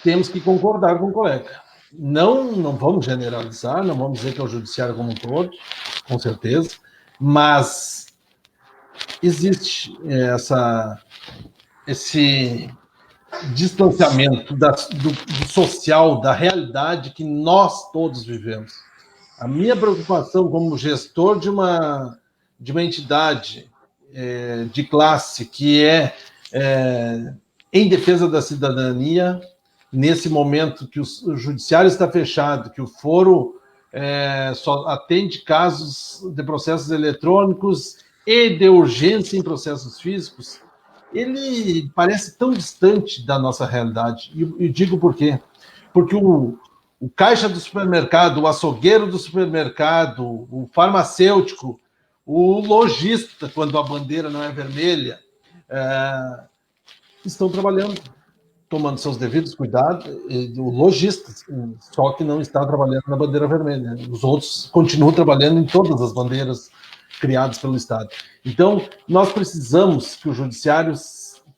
temos que concordar com o colega. Não vamos generalizar, não vamos dizer que é o judiciário como um todo, com certeza, mas existe esse distanciamento do social, da realidade que nós todos vivemos. A minha preocupação como gestor de uma entidade de classe que em defesa da cidadania, nesse momento que o judiciário está fechado, que o foro só atende casos de processos eletrônicos e de urgência em processos físicos, ele parece tão distante da nossa realidade. E digo por quê? Porque o caixa do supermercado, o açougueiro do supermercado, o farmacêutico, o lojista, quando a bandeira não é vermelha, estão trabalhando, tomando seus devidos cuidados. O lojista, só que não está trabalhando na bandeira vermelha. Os outros continuam trabalhando em todas as bandeiras criadas pelo Estado. Então, nós precisamos que o judiciário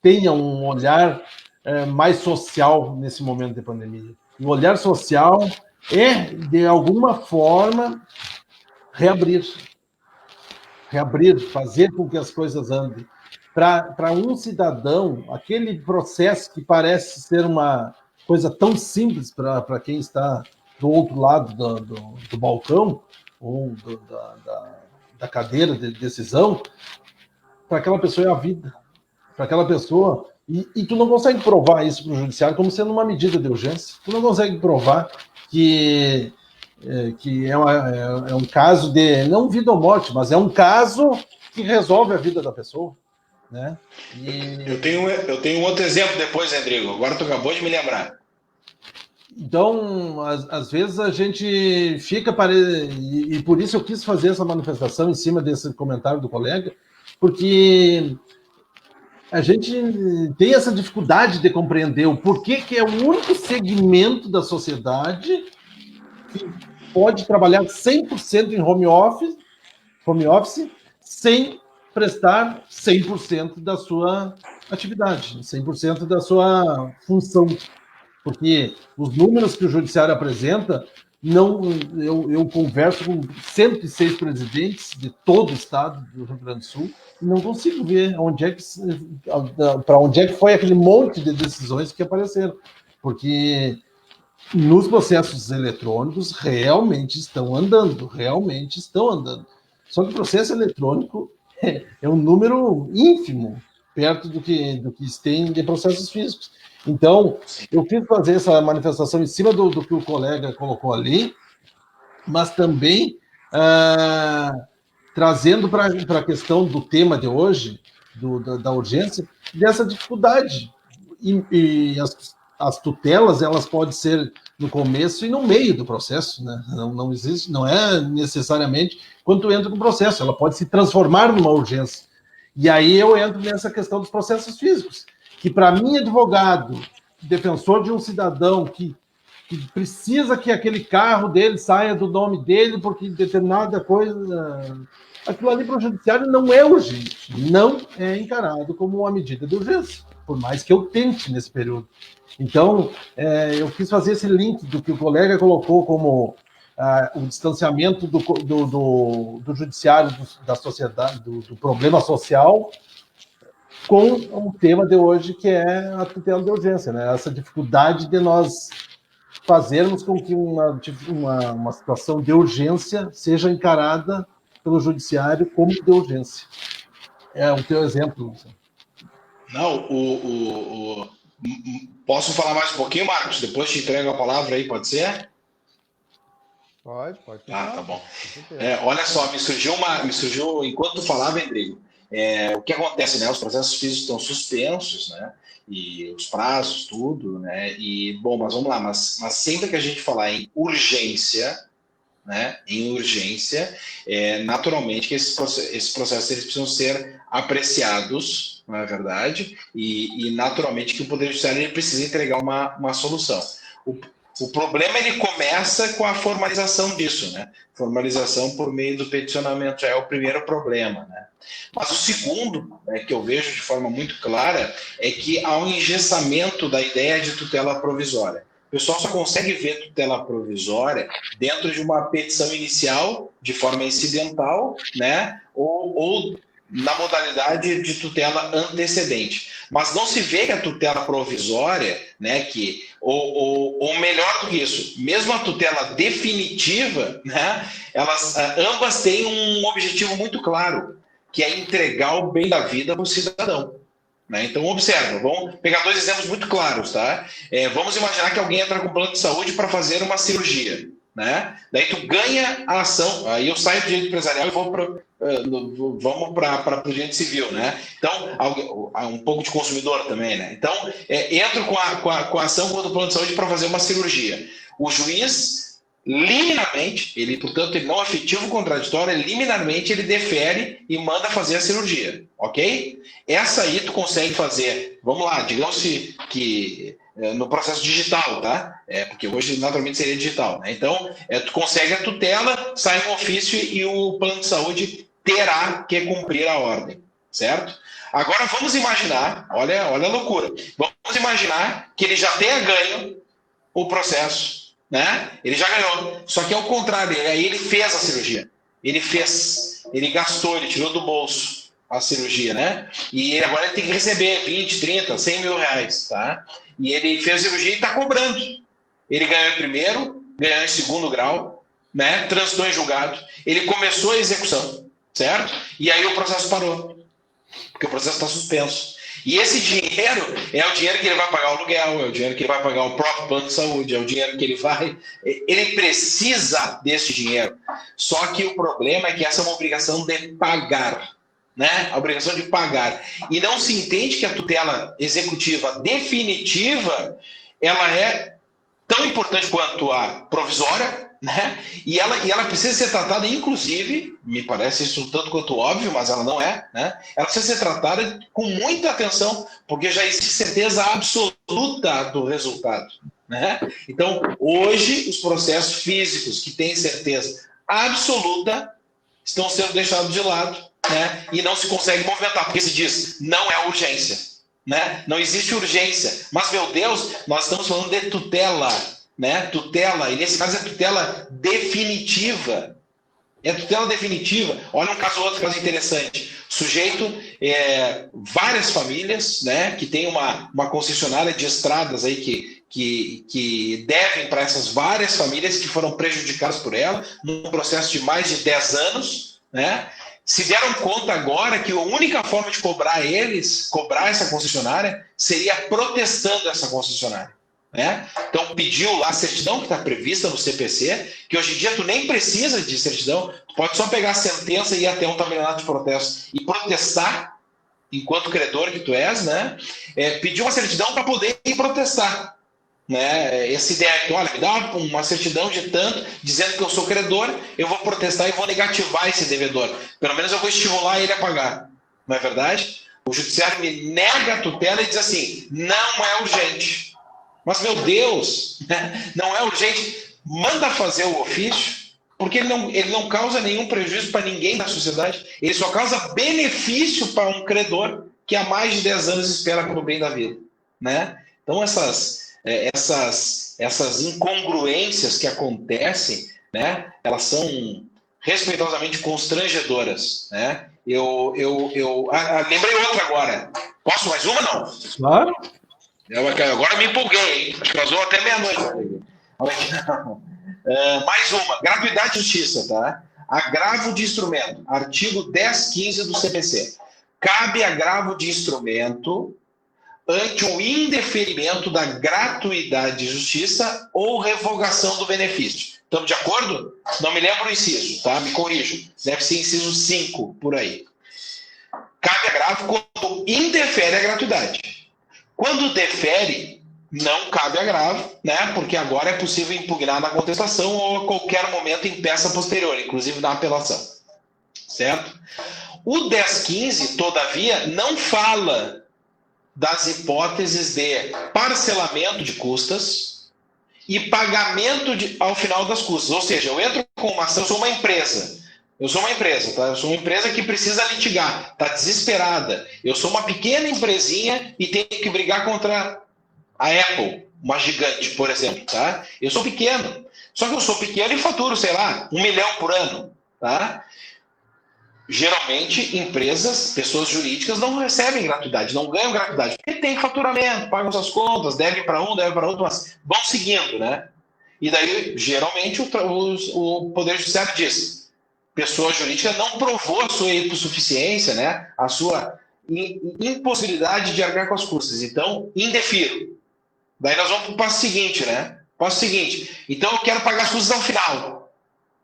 tenha um olhar mais social nesse momento de pandemia. O olhar social de alguma forma, reabrir, fazer com que as coisas andem. Para um cidadão, aquele processo que parece ser uma coisa tão simples para quem está do outro lado do balcão, ou da cadeira de decisão, para aquela pessoa é a vida. Para aquela pessoa... E tu não consegue provar isso para o judiciário como sendo uma medida de urgência. Tu não consegue provar que é um caso de... não vida ou morte, mas é um caso que resolve a vida da pessoa. Né? Eu tenho um outro exemplo depois, Rodrigo. Agora tu acabou de me lembrar. Então, às vezes a gente fica... E por isso eu quis fazer essa manifestação em cima desse comentário do colega, porque a gente tem essa dificuldade de compreender o porquê que é o único segmento da sociedade que pode trabalhar 100% em home office, sem prestar 100% da sua atividade, 100% da sua função. Porque os números que o judiciário apresenta, eu converso com 106 presidentes de todo o estado do Rio Grande do Sul e não consigo ver para onde é que foi aquele monte de decisões que apareceram. Porque nos processos eletrônicos realmente estão andando. Só que o processo eletrônico é um número ínfimo perto do que tem de processos físicos. Então, eu quis fazer essa manifestação em cima do que o colega colocou ali, mas também trazendo para a questão do tema de hoje, da urgência, dessa dificuldade. E as tutelas, elas podem ser no começo e no meio do processo, né? Não existe, não é necessariamente quando tu entra com o processo, ela pode se transformar numa urgência. E aí eu entro nessa questão dos processos físicos, que para mim, advogado, defensor de um cidadão que precisa que aquele carro dele saia do nome dele porque determinada coisa... Aquilo ali para o judiciário não é urgente, não é encarado como uma medida de urgência, por mais que eu tente nesse período. Então, eu quis fazer esse link do que o colega colocou como o distanciamento do judiciário, da sociedade, do problema social, com o tema de hoje, que é a tutela de urgência, né? Essa dificuldade de nós fazermos com que uma situação de urgência seja encarada pelo judiciário como de urgência. É o teu exemplo. Não, posso falar mais um pouquinho, Marcos? Depois te entrego a palavra aí, pode ser? Pode. Ah, tá bom. Olha só, me surgiu enquanto tu falava, Rodrigo, o que acontece, né? Os processos físicos estão suspensos, né? E os prazos, tudo, né? E, bom, mas vamos lá, mas sempre que a gente falar em urgência, né? Em urgência, naturalmente que esses processos eles precisam ser apreciados, não é verdade? E naturalmente que o Poder Judiciário ele precisa entregar uma solução. O problema ele começa com a formalização disso, né? Formalização por meio do peticionamento já é o primeiro problema, né? Mas o segundo, que eu vejo de forma muito clara, é que há um engessamento da ideia de tutela provisória. O pessoal só consegue ver tutela provisória dentro de uma petição inicial, de forma incidental, né? Ou na modalidade de tutela antecedente. Mas não se vê que a tutela provisória, né, ou melhor do que isso, mesmo a tutela definitiva, né, ambas têm um objetivo muito claro, que é entregar o bem da vida para o cidadão. Né? Então, observa, vamos pegar dois exemplos muito claros. Tá? Vamos imaginar que alguém entra com plano de saúde para fazer uma cirurgia. Né? Daí tu ganha a ação, aí eu saio do direito empresarial e vamos para o direito civil. Né? Então, um pouco de consumidor também. Né? Então, entro com a ação contra o plano de saúde para fazer uma cirurgia. O juiz, liminarmente, portanto, ele não é afetivo contraditório, liminarmente ele defere e manda fazer a cirurgia, ok? Essa aí tu consegue fazer, vamos lá, digamos que no processo digital, tá? Porque hoje naturalmente seria digital, né? Então, tu consegue a tutela, sai um ofício e o plano de saúde terá que cumprir a ordem, certo? Agora vamos imaginar, olha a loucura, vamos imaginar que ele já tenha ganho o processo, né? Ele já ganhou, só que ao contrário, aí ele fez a cirurgia, ele gastou, ele tirou do bolso a cirurgia, né? E agora ele tem que receber 20, 30, 100 mil reais, tá? E ele fez a cirurgia e está cobrando. Ele ganhou em primeiro, ganhou em segundo grau, né? Transitou em julgado, ele começou a execução, certo? E aí o processo parou, porque o processo está suspenso. E esse dinheiro é o dinheiro que ele vai pagar o aluguel, é o dinheiro que ele vai pagar o próprio plano de saúde, é o dinheiro que ele precisa desse dinheiro. Só que o problema é que essa é uma obrigação de pagar, né? A obrigação de pagar. E não se entende que a tutela executiva definitiva, ela é tão importante quanto a provisória, né? E ela precisa ser tratada, inclusive, me parece isso tanto quanto óbvio, mas ela não é, né? Ela precisa ser tratada com muita atenção, porque já existe certeza absoluta do resultado, né? Então, hoje, os processos físicos que têm certeza absoluta estão sendo deixados de lado, né? E não se consegue movimentar, porque se diz, não é urgência, né? Não existe urgência. Mas, meu Deus, nós estamos falando de tutela, né? Tutela, e nesse caso é tutela definitiva. É tutela definitiva. Olha outro caso interessante. Sujeito, várias famílias, né, que tem uma concessionária de estradas aí que devem para essas várias famílias que foram prejudicadas por ela, num processo de mais de 10 anos, né? Se deram conta agora que a única forma de cobrar essa concessionária, seria protestando essa concessionária. Né? Então pediu lá a certidão que está prevista no CPC, que hoje em dia tu nem precisa de certidão, tu pode só pegar a sentença e ir até um tabelionato de protesto e protestar, enquanto credor que tu és, né? Pediu uma certidão para poder ir protestar. né, essa ideia que, olha, me dá uma certidão de tanto, dizendo que eu sou credor, eu vou protestar e vou negativar esse devedor. Pelo menos eu vou estimular ele a pagar. Não é verdade? O judiciário me nega a tutela e diz assim, não é urgente. Mas, meu Deus, não é urgente. Manda fazer o ofício, porque ele não causa nenhum prejuízo para ninguém da sociedade. Ele só causa benefício para um credor que há mais de 10 anos espera pelo bem da vida. Né? Então, essas incongruências que acontecem, né, elas são respeitosamente constrangedoras. Né? Lembrei outra agora. Posso mais uma, não? Claro. Agora me empolguei, hein? Acho que nós vamos até meia-noite. Mais uma, gratuidade e justiça, tá? Agravo de instrumento, artigo 10.15 do CPC. Cabe agravo de instrumento ante o indeferimento da gratuidade de justiça ou revogação do benefício. Estamos de acordo? Não me lembro o inciso, tá? Me corrijo. Deve ser inciso 5, por aí. Cabe agravo quando indefere a gratuidade. Quando defere, não cabe agravo, né? Porque agora é possível impugnar na contestação ou a qualquer momento em peça posterior, inclusive na apelação. Certo? O 10.15, todavia, não fala das hipóteses de parcelamento de custas e pagamento ao final das custas. Ou seja, eu entro com uma ação, eu sou uma empresa, tá? Eu sou uma empresa que precisa litigar, está desesperada. Eu sou uma pequena empresinha e tenho que brigar contra a Apple, uma gigante, por exemplo, tá? Eu sou pequeno. Só que eu sou pequeno e faturo, sei lá, 1 milhão por ano, tá? Geralmente, empresas, pessoas jurídicas não recebem gratuidade, não ganham gratuidade, porque tem faturamento, pagam suas contas, devem para um, devem para outro, mas vão seguindo, né? E daí, geralmente, o Poder Judiciário diz, pessoa jurídica não provou a sua hipossuficiência, né? A sua impossibilidade de arcar com as custas, então, indefiro. Daí nós vamos para o passo seguinte, né? Passo seguinte, então eu quero pagar as custas ao final,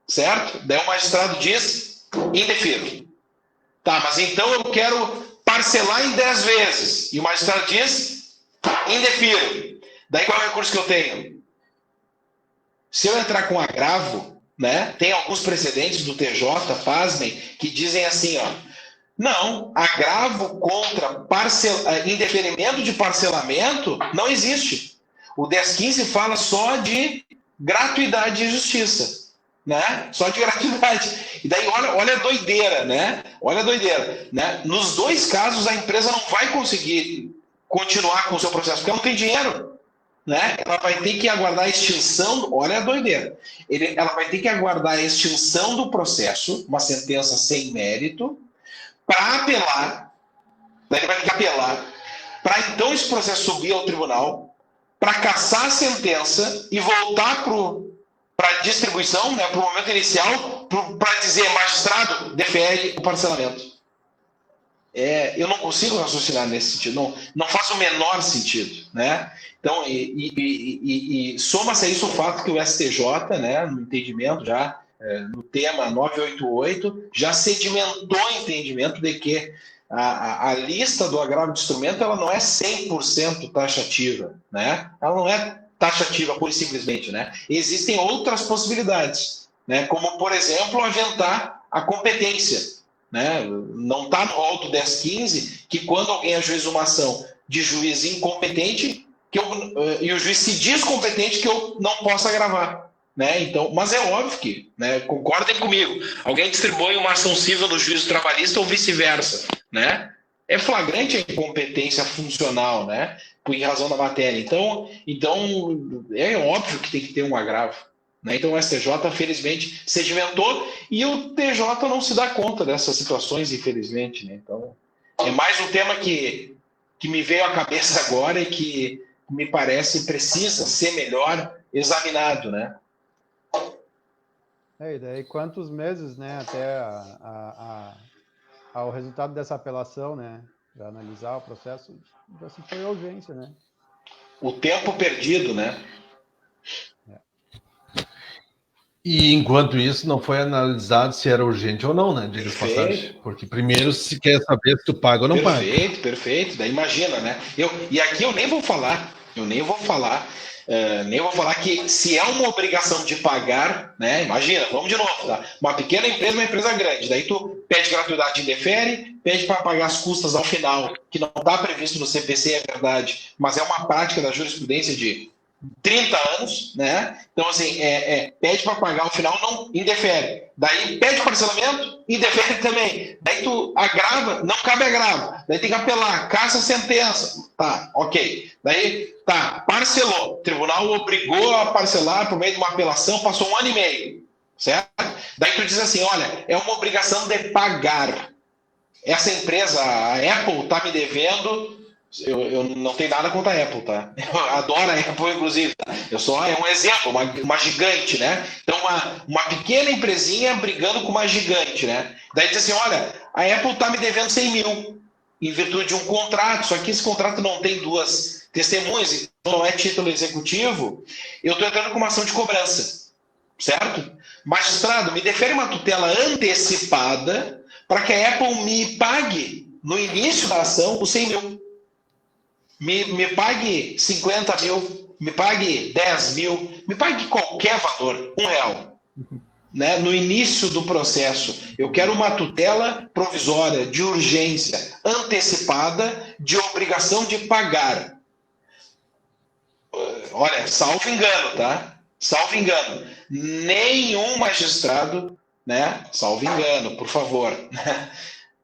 certo? Daí o magistrado diz, indefiro. Tá, mas então eu quero parcelar em 10 vezes. E o magistrado diz, indefiro. Daí qual é o recurso que eu tenho? Se eu entrar com agravo, né? Tem alguns precedentes do TJ, pasmem, que dizem assim, ó. Não, agravo contra indeferimento de parcelamento não existe. O 10.15 fala só de gratuidade e justiça. Né? Só de gratuidade. E daí, olha a doideira, né? Olha a doideira. Né? Nos dois casos, a empresa não vai conseguir continuar com o seu processo, porque ela não tem dinheiro. Né? Ela vai ter que aguardar a extinção, olha a doideira. Ela vai ter que aguardar a extinção do processo, uma sentença sem mérito, para apelar. Daí ele vai ter que apelar, para então esse processo subir ao tribunal, para cassar a sentença e voltar para a distribuição, né, para o momento inicial, para dizer, magistrado, defere o parcelamento. Eu não consigo raciocinar nesse sentido, não faz o menor sentido. Né? Então, e soma-se a isso o fato que o STJ, né, no entendimento já, no tema 988, já sedimentou o entendimento de que a lista do agravo de instrumento ela não é 100% taxativa. Né? Ela não é taxativa, pura e simplesmente, né? Existem outras possibilidades, né? Como, por exemplo, aventar a competência. Né? Não está no rol do 10.15 que quando alguém ajuiza uma ação de juiz incompetente e o juiz se diz competente que eu não posso agravar. Né? Então, mas é óbvio que, né? Concordem comigo, alguém distribui uma ação civil no juízo trabalhista ou vice-versa. Né? É flagrante a incompetência funcional, né? Por razão da matéria. Então, é óbvio que tem que ter um agravo. Né? Então, o STJ, felizmente, sedimentou e o TJ não se dá conta dessas situações, infelizmente. Né? Então, é mais um tema que me veio à cabeça agora e que me parece precisa ser melhor examinado. Né? E daí quantos meses, né, até ao resultado dessa apelação, né, para analisar o processo, já se foi a urgência, né? O tempo perdido, né? E enquanto isso, não foi analisado se era urgente ou não, né? Diga-se passagem. Porque primeiro se quer saber se tu paga ou não paga. Perfeito. Daí imagina, né? E aqui eu nem vou falar Nem vou falar que se é uma obrigação de pagar, né? Imagina, vamos de novo, tá? Uma pequena empresa, uma empresa grande. Daí tu pede gratuidade e indefere, pede para pagar as custas ao final, que não está previsto no CPC, é verdade, mas é uma prática da jurisprudência de 30 anos, né? Então, assim, pede para pagar ao final, não indefere. Daí pede parcelamento, indefere também. Daí tu agrava, não cabe agravo. Daí tem que apelar, caça a sentença. Tá, ok. Daí, tá, parcelou. O tribunal obrigou a parcelar por meio de uma apelação, passou 1 ano e meio, certo? Daí tu diz assim, olha, é uma obrigação de pagar. Essa empresa, a Apple, está me devendo... Eu não tenho nada contra a Apple, tá? Eu adoro a Apple, inclusive. Tá? É um exemplo, uma gigante, né? Então, uma pequena empresinha brigando com uma gigante, né? Daí diz assim, olha, a Apple está me devendo 100 mil em virtude de um contrato, só que esse contrato não tem 2 testemunhas, então não é título executivo, eu estou entrando com uma ação de cobrança, certo? Magistrado, me defere uma tutela antecipada para que a Apple me pague, no início da ação, os 100 mil. Me pague 50 mil, me pague 10 mil, me pague qualquer valor, R$1. Né? No início do processo, eu quero uma tutela provisória, de urgência, antecipada, de obrigação de pagar. Olha, salvo engano, tá? Salvo engano. Nenhum magistrado, né? Salvo engano, por favor, né?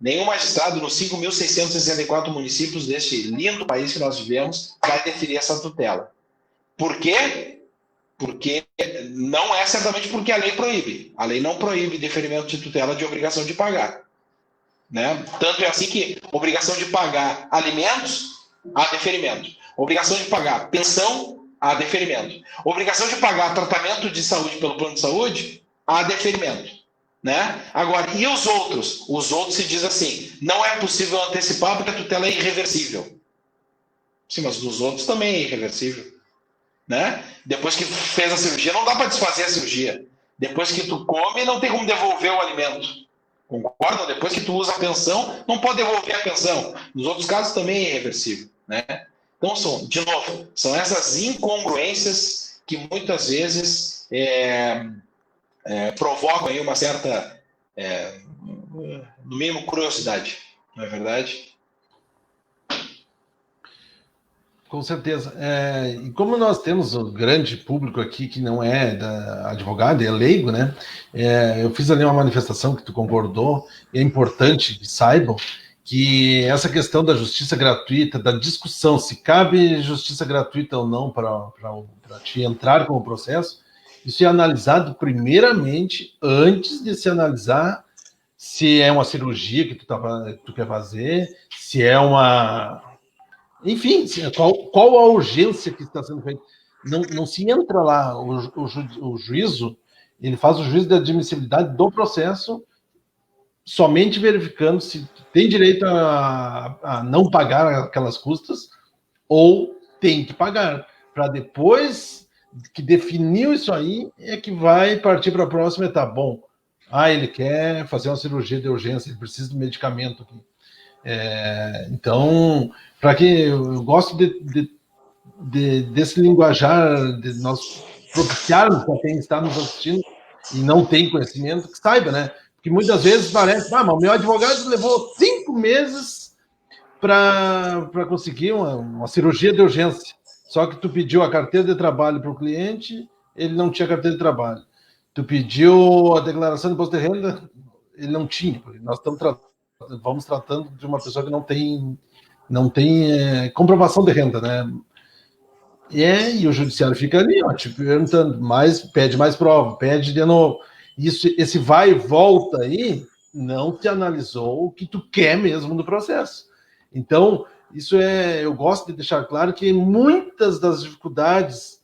Nenhum magistrado nos 5.664 municípios deste lindo país que nós vivemos vai deferir essa tutela. Por quê? Porque não é certamente porque a lei proíbe. A lei não proíbe deferimento de tutela de obrigação de pagar. Né? Tanto é assim que obrigação de pagar alimentos, há deferimento. Obrigação de pagar pensão, há deferimento. Obrigação de pagar tratamento de saúde pelo plano de saúde, há deferimento. Né? Agora, e os outros? Os outros se diz assim, não é possível antecipar porque a tutela é irreversível. Sim, mas dos outros também é irreversível. Né? Depois que fez a cirurgia, não dá para desfazer a cirurgia. Depois que tu come, não tem como devolver o alimento. Concordam? Depois que tu usa a pensão, não pode devolver a pensão. Nos outros casos também é irreversível. Né? Então, de novo, são essas incongruências que muitas vezes provocam aí uma certa, no mínimo, curiosidade, não é verdade? Com certeza. E como nós temos um grande público aqui que não é advogado, é leigo, né? Eu fiz ali uma manifestação que tu concordou, e é importante que saibam que essa questão da justiça gratuita, da discussão, se cabe justiça gratuita ou não para te entrar com o processo, isso é analisado primeiramente antes de se analisar se é uma cirurgia que tu quer fazer, se é uma... Enfim, qual a urgência que está sendo feita? Não se entra lá, o juízo, ele faz o juízo de admissibilidade do processo somente verificando se tem direito a não pagar aquelas custas ou tem que pagar, para depois que definiu isso aí, é que vai partir para a próxima etapa. Bom, ele quer fazer uma cirurgia de urgência, ele precisa de medicamento aqui. Então, para que eu gosto desse linguajar, de nós propiciarmos para quem está nos assistindo e não tem conhecimento, que saiba, né? Porque muitas vezes parece, mas o meu advogado levou 5 meses para conseguir uma cirurgia de urgência. Só que tu pediu a carteira de trabalho para o cliente, ele não tinha carteira de trabalho. Tu pediu a declaração de imposto de renda, ele não tinha. Nós vamos tratando de uma pessoa que não tem comprovação de renda, né? E o judiciário fica ali, te perguntando, pede mais prova, pede de novo. Esse vai e volta aí, não te analisou o que tu quer mesmo do processo. Então, eu gosto de deixar claro que muitas das dificuldades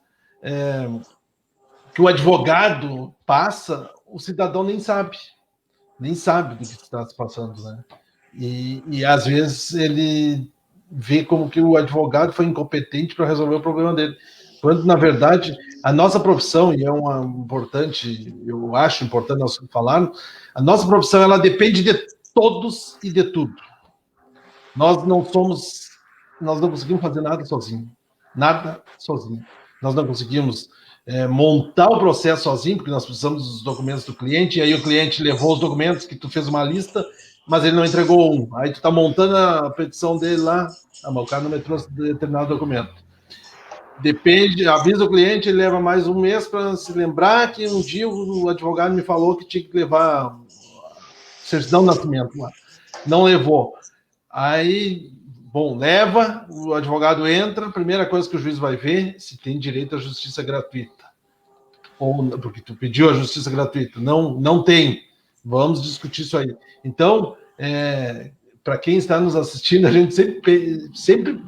que o advogado passa, o cidadão nem sabe do que está se passando, né? E às vezes ele vê como que o advogado foi incompetente para resolver o problema dele, quando na verdade a nossa profissão, e eu acho importante nós falarmos, a nossa profissão ela depende de todos e de tudo. Nós não conseguimos fazer nada sozinho. nós não conseguimos montar o processo sozinho, porque nós precisamos dos documentos do cliente, e aí o cliente levou os documentos que tu fez uma lista, mas ele não entregou um. Aí tu está montando a petição dele lá, mas o cara não me trouxe determinado documento. Depende, avisa o cliente, ele leva mais um mês para se lembrar que um dia o advogado me falou que tinha que levar certidão de nascimento lá. Não levou. Aí, bom, leva, o advogado entra, a primeira coisa que o juiz vai ver se tem direito à justiça gratuita. Ou porque tu pediu a justiça gratuita. Não tem. Vamos discutir isso aí. Então, para quem está nos assistindo, a gente sempre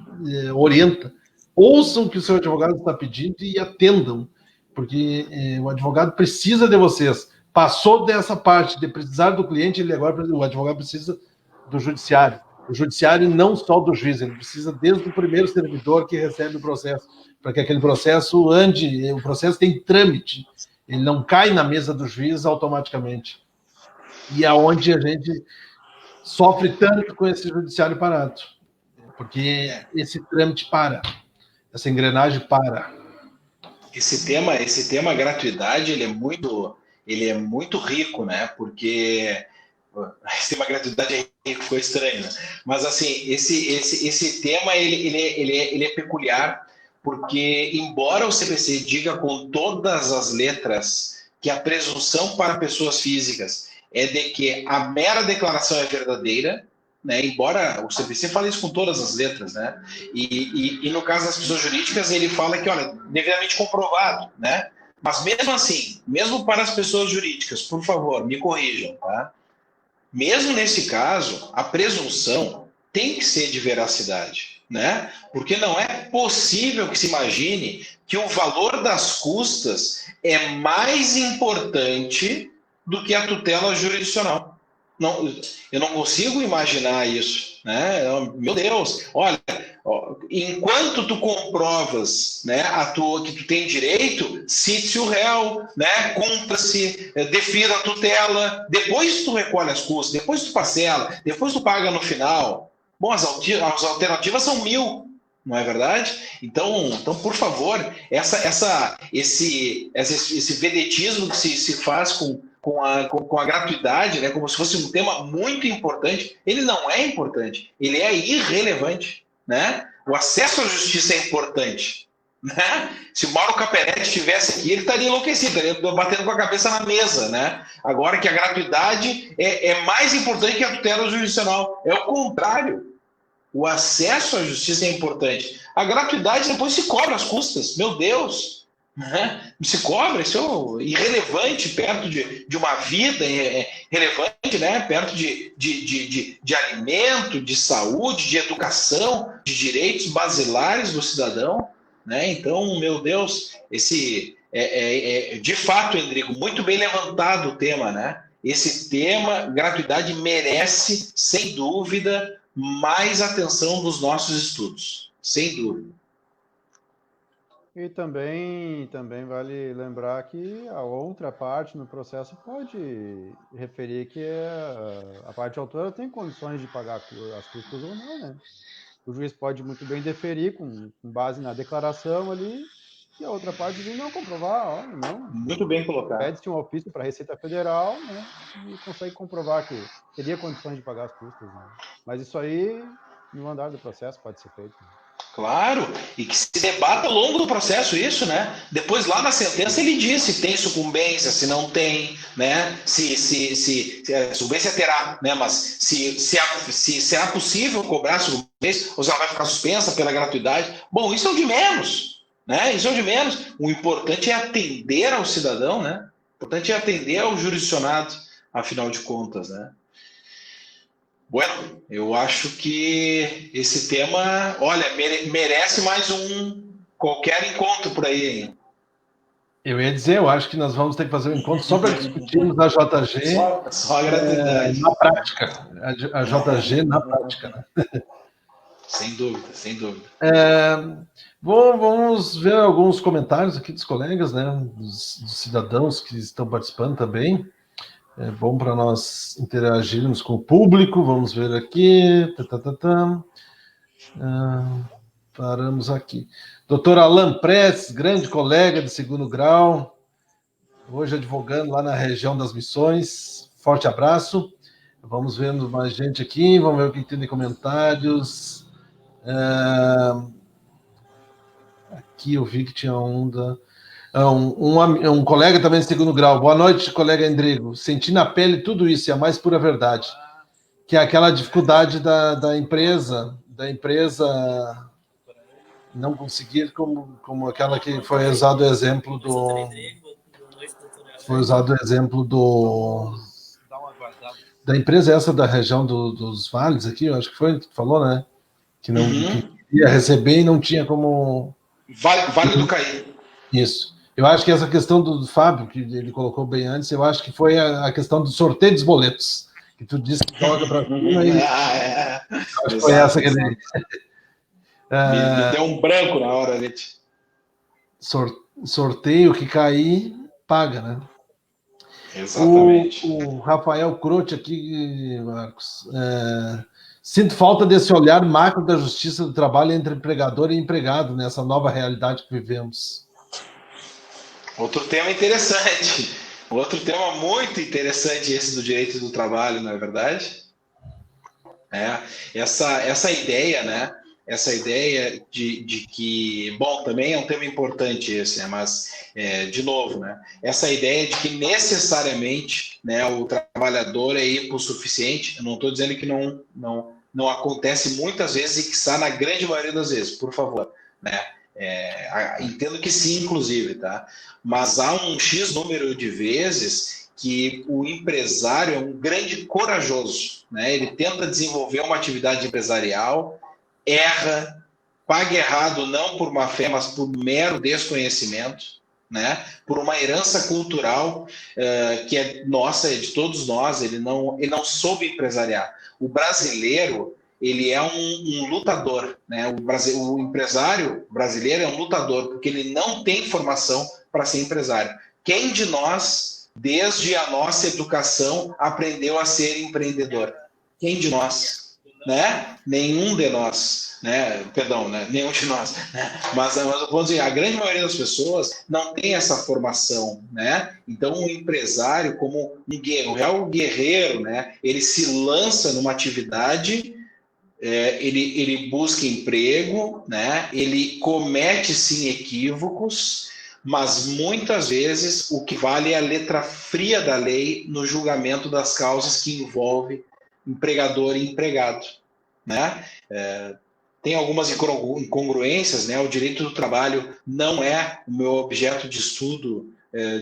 orienta. Ouçam o que o seu advogado está pedindo e atendam, porque o advogado precisa de vocês. Passou dessa parte de precisar do cliente, o advogado precisa do judiciário. O judiciário não só do juiz, ele precisa desde o primeiro servidor que recebe o processo, para que aquele processo ande, o processo tem trâmite, ele não cai na mesa do juiz automaticamente. E é onde a gente sofre tanto com esse judiciário parado, porque esse trâmite para, essa engrenagem para. Esse tema gratuidade, ele é muito rico, né? Porque esse tema gratuidade é rico, ficou estranho, né? Mas assim, esse tema ele é peculiar, porque embora o CPC diga com todas as letras que a presunção para pessoas físicas é de que a mera declaração é verdadeira, né? Embora o CPC fale isso com todas as letras, né? E no caso das pessoas jurídicas, ele fala que, olha, devidamente comprovado, né? Mas mesmo assim, mesmo para as pessoas jurídicas, por favor, me corrijam, tá? Mesmo nesse caso, a presunção tem que ser de veracidade, né? Porque não é possível que se imagine que o valor das custas é mais importante do que a tutela jurisdicional. Não, eu não consigo imaginar isso, né? Meu Deus, olha, enquanto tu comprovas, né, que tu tem direito, cite o réu, né, cumpra-se, defira a tutela, depois tu recolhe as custas, depois tu parcela, depois tu paga no final. Bom, as alternativas são 1000, não é verdade? Então por favor, esse vedetismo que se faz com a gratuidade, né, como se fosse um tema muito importante, ele não é importante, ele é irrelevante, né? O acesso à justiça é importante, né? Se o Mauro Caperetti estivesse aqui, ele estaria enlouquecido, estaria batendo com a cabeça na mesa, né? Agora que a gratuidade é mais importante que a tutela jurisdicional, é o contrário. O acesso à justiça é importante. A gratuidade depois se cobra as custas, meu Deus, né? Se cobra, isso é irrelevante perto de uma vida relevante, né? Perto de alimento, de saúde, de educação, de direitos basilares do cidadão, né? Então, meu Deus, de fato, Endrigo, muito bem levantado o tema, né? Esse tema, gratuidade, merece, sem dúvida, mais atenção dos nossos estudos, sem dúvida. E também vale lembrar que a outra parte no processo pode referir que a parte autora tem condições de pagar as custas ou não, né? O juiz pode muito bem deferir com base na declaração ali, e a outra parte vir não comprovar, olha, não. Muito bem colocado. Pede-se um ofício para a Receita Federal, né? E consegue comprovar que teria condições de pagar as custas, né? Mas isso aí, no andar do processo, pode ser feito. Claro, e que se debata ao longo do processo isso, né? Depois lá na sentença ele diz se tem sucumbência, se não tem, né? Se sucumbência terá, né? Mas se será possível cobrar sucumbência ou se ela vai ficar suspensa pela gratuidade. Bom, isso é o de menos, né? Isso é o de menos. O importante é atender ao cidadão, né? O importante é atender ao jurisdicionado, afinal de contas, né? Bueno, eu acho que esse tema, olha, merece mais qualquer encontro por aí, hein? Eu ia dizer, eu acho que nós vamos ter que fazer um encontro só para discutirmos a JG só a gratuidade. Na prática. A JG na prática, né? Sem dúvida, sem dúvida. Vamos ver alguns comentários aqui dos colegas, né? Dos cidadãos que estão participando também. É bom para nós interagirmos com o público. Vamos ver aqui. Paramos aqui. Doutor Alan Prestes, grande colega de segundo grau, hoje advogando lá na região das Missões. Forte abraço. Vamos vendo mais gente aqui, vamos ver o que tem de comentários. Aqui eu vi que tinha um colega também de segundo grau. Boa noite, colega Endrigo. Senti na pele tudo isso, é a mais pura verdade. Que é aquela dificuldade da empresa não conseguir, como aquela que foi usado o exemplo da empresa essa da região dos vales aqui, eu acho que foi que falou, né? Que não que ia receber e não tinha como... Vale do Caí. Isso. Eu acho que essa questão do Fábio, que ele colocou bem antes, eu acho que foi a questão do sorteio dos boletos, que tu disse que joga para cima e... Acho que foi essa que ele... Me deu um branco na hora, gente. Sorteio que cair, paga, né? Exatamente. O Rafael Croce aqui, Marcos. Sinto falta desse olhar macro da justiça do trabalho entre empregador e empregado nessa nova realidade que vivemos. Outro tema interessante. Outro tema muito interessante esse do direito do trabalho, não é verdade? Essa ideia, né? Essa ideia de que, bom, também é um tema importante esse, né? Mas, de novo, né? Essa ideia de que necessariamente, né, o trabalhador é hipossuficiente. Eu não estou dizendo que não acontece muitas vezes e que está na grande maioria das vezes, por favor, né? Entendo que sim, inclusive, tá? Mas há um X número de vezes que o empresário é um grande corajoso, né? Ele tenta desenvolver uma atividade empresarial, erra, paga errado não por má fé, mas por mero desconhecimento, né? Por uma herança cultural que é nossa, é de todos nós. Ele não soube empresariar. O brasileiro, ele é um lutador, né? O empresário brasileiro é um lutador, porque ele não tem formação para ser empresário. Quem de nós, desde a nossa educação, aprendeu a ser empreendedor? Quem de nós? Né? Nenhum de nós, né? Perdão, né? Nenhum de nós, né? Mas eu vou dizer, a grande maioria das pessoas não tem essa formação, né? Então, o empresário, como um guerreiro, né? Ele se lança numa atividade, ele busca emprego, né? Ele comete sim equívocos, mas muitas vezes o que vale é a letra fria da lei no julgamento das causas que envolve empregador e empregado, né? Tem algumas incongruências, né? O direito do trabalho não é o meu objeto de estudo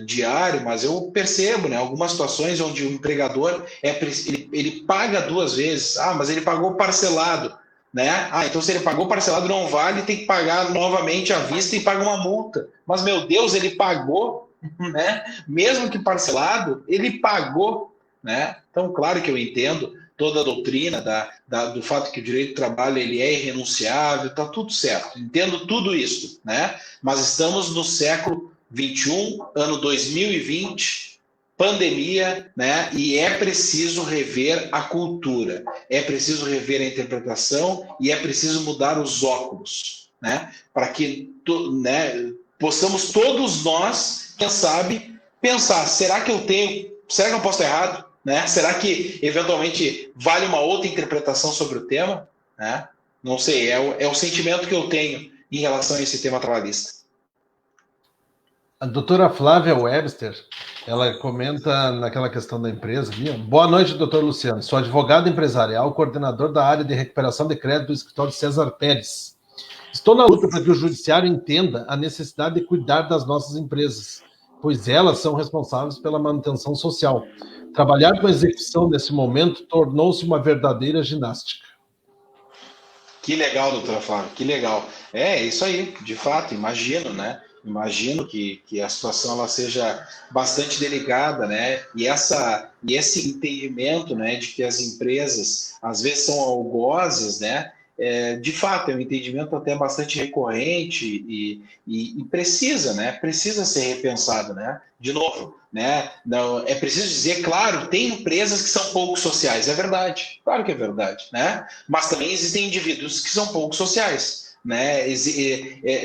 diário, mas eu percebo, né, algumas situações onde o empregador ele paga duas vezes. Mas ele pagou parcelado, né? Então se ele pagou parcelado não vale, tem que pagar novamente à vista e paga uma multa. Mas, meu Deus, ele pagou, né? Mesmo que parcelado, ele pagou, né? Então, claro que eu entendo toda a doutrina do fato que o direito do trabalho ele é irrenunciável, está tudo certo, entendo tudo isso, né? Mas estamos no século 21, ano 2020, pandemia, né? E é preciso rever a cultura, é preciso rever a interpretação e é preciso mudar os óculos, né? Para que possamos todos nós, quem sabe, pensar, será que eu posso estar errado? Né? Será que, eventualmente, vale uma outra interpretação sobre o tema? Né? Não sei, é o sentimento que eu tenho em relação a esse tema trabalhista. A doutora Flávia Webster, ela comenta naquela questão da empresa. Boa noite, doutor Luciano. Sou advogado empresarial, coordenador da área de recuperação de crédito do escritório César Pérez. Estou na luta para que o judiciário entenda a necessidade de cuidar das nossas empresas, pois elas são responsáveis pela manutenção social. Trabalhar com a execução nesse momento tornou-se uma verdadeira ginástica. Que legal, doutora Flávia, que legal. É isso aí, de fato, imagino, né? Imagino que a situação ela seja bastante delicada, né? E esse entendimento, né, de que as empresas às vezes são algozes, né? De fato, é um entendimento até bastante recorrente e precisa, né? Precisa ser repensado, né? De novo, né? Não, é preciso dizer, claro, tem empresas que são pouco sociais, é verdade, claro que é verdade, né? Mas também existem indivíduos que são pouco sociais, né?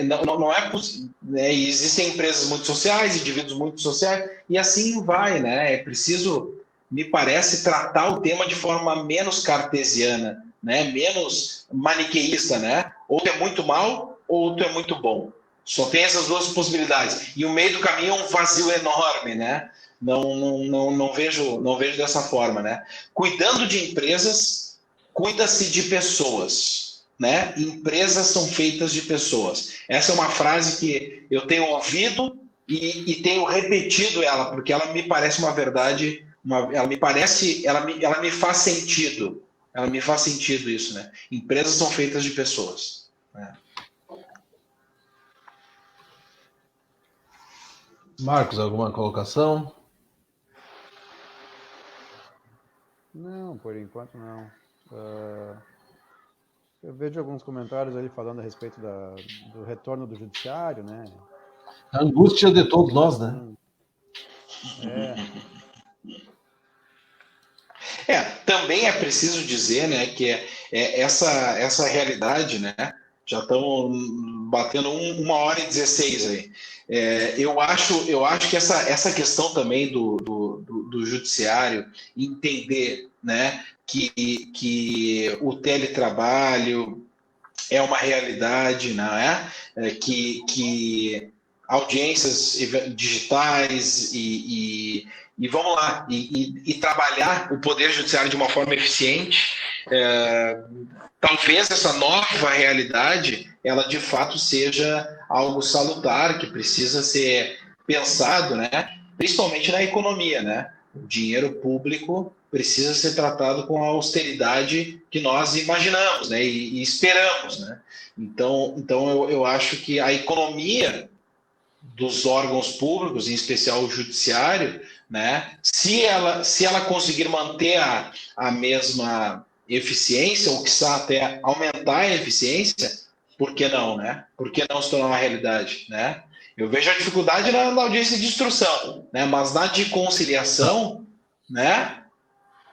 Não é possível, né? Existem empresas muito sociais, indivíduos muito sociais, e assim vai, né? É preciso, me parece, tratar o tema de forma menos cartesiana, né? Menos maniqueísta, né? Ou tu é muito mal, ou tu é muito bom. Só tem essas duas possibilidades. E o meio do caminho é um vazio enorme, né? Não vejo dessa forma, né? Cuidando de empresas, cuida-se de pessoas, né? Empresas são feitas de pessoas. Essa é uma frase que eu tenho ouvido e tenho repetido ela, porque ela me parece uma verdade, ela me faz sentido. Ela me faz sentido isso, né? Empresas são feitas de pessoas, né? Marcos, alguma colocação? Não, por enquanto não. Eu vejo alguns comentários ali falando a respeito do retorno do judiciário, né? A angústia de todos nós, né? É, Também é preciso dizer, né, que essa realidade, né, já estamos batendo 1h16 aí. Eu acho que essa questão também do judiciário entender, né, que o teletrabalho é uma realidade, não é? Que audiências digitais e vamos lá, e trabalhar o Poder Judiciário de uma forma eficiente, talvez essa nova realidade, ela de fato seja algo salutar, que precisa ser pensado, né? Principalmente na economia, né? O dinheiro público precisa ser tratado com a austeridade que nós imaginamos, né? E esperamos, né? Então eu acho que a economia dos órgãos públicos, em especial o judiciário, né? Se ela conseguir manter a mesma eficiência, ou quiçá até aumentar a eficiência, por que não, né? Por que não se tornar uma realidade, né? Eu vejo a dificuldade na audiência de instrução, né? Mas na de conciliação, né?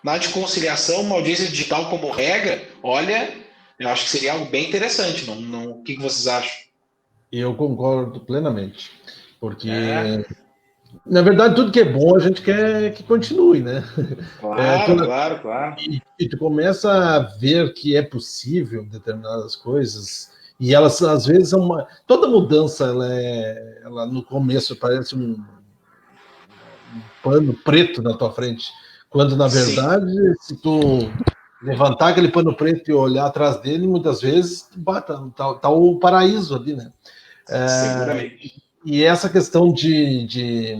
Na de conciliação, uma audiência digital como regra, olha, eu acho que seria algo bem interessante. O que vocês acham? Eu concordo plenamente. É, Porque, na verdade, tudo que é bom a gente quer que continue, né? claro, claro, claro. E tu começa a ver que é possível determinadas coisas, e elas, às vezes, são toda mudança, ela no começo parece um pano preto na tua frente, quando, na Sim, verdade, se tu levantar aquele pano preto e olhar atrás dele, muitas vezes tá o paraíso ali, né? seguramente. E essa questão de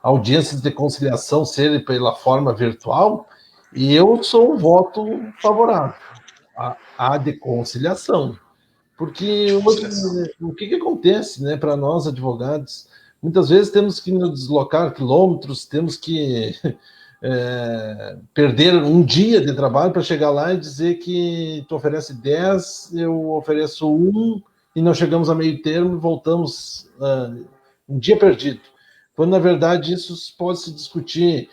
audiências de conciliação serem pela forma virtual, e eu sou um voto favorável à de conciliação. Porque De hoje, conciliação. o que acontece, né, para nós advogados? Muitas vezes temos que nos deslocar quilômetros, temos que perder um dia de trabalho para chegar lá e dizer que tu oferece 10, eu ofereço 1, e não chegamos a meio termo e voltamos um dia perdido. Quando, na verdade, isso pode se discutir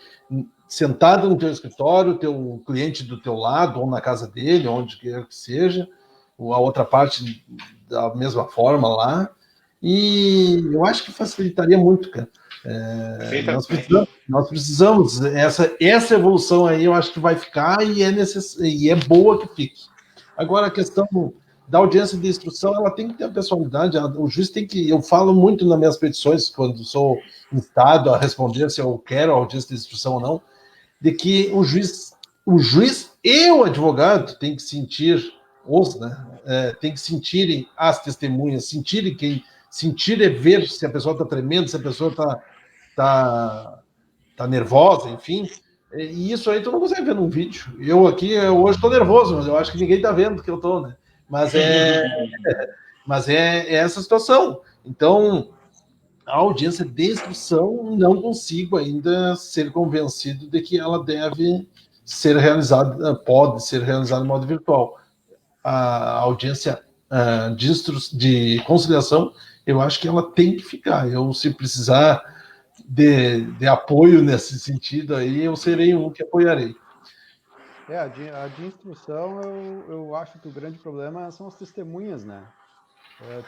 sentado no teu escritório, teu cliente do teu lado, ou na casa dele, onde quer que seja, ou a outra parte da mesma forma lá, e eu acho que facilitaria muito, cara. Perfeitamente. Nós precisamos essa evolução aí, eu acho que vai ficar e é boa que fique. Agora, a questão da audiência de instrução, ela tem que ter a personalidade, o juiz tem que, eu falo muito nas minhas petições, quando sou instado a responder se eu quero audiência de instrução ou não, de que o juiz e o advogado tem que sentir tem que sentirem as testemunhas, sentir e ver se a pessoa está tremendo, se a pessoa tá nervosa, enfim. E isso aí tu não consegue ver num vídeo. Eu aqui, hoje estou nervoso, mas eu acho que ninguém está vendo que eu estou, né? Mas é essa situação. Então, a audiência de instrução, não consigo ainda ser convencido de que ela deve ser realizada, pode ser realizada em modo virtual. A audiência de conciliação, eu acho que ela tem que ficar. Eu, se precisar de apoio nesse sentido aí, eu serei um que apoiarei. a de instrução, eu acho que o grande problema são as testemunhas, né?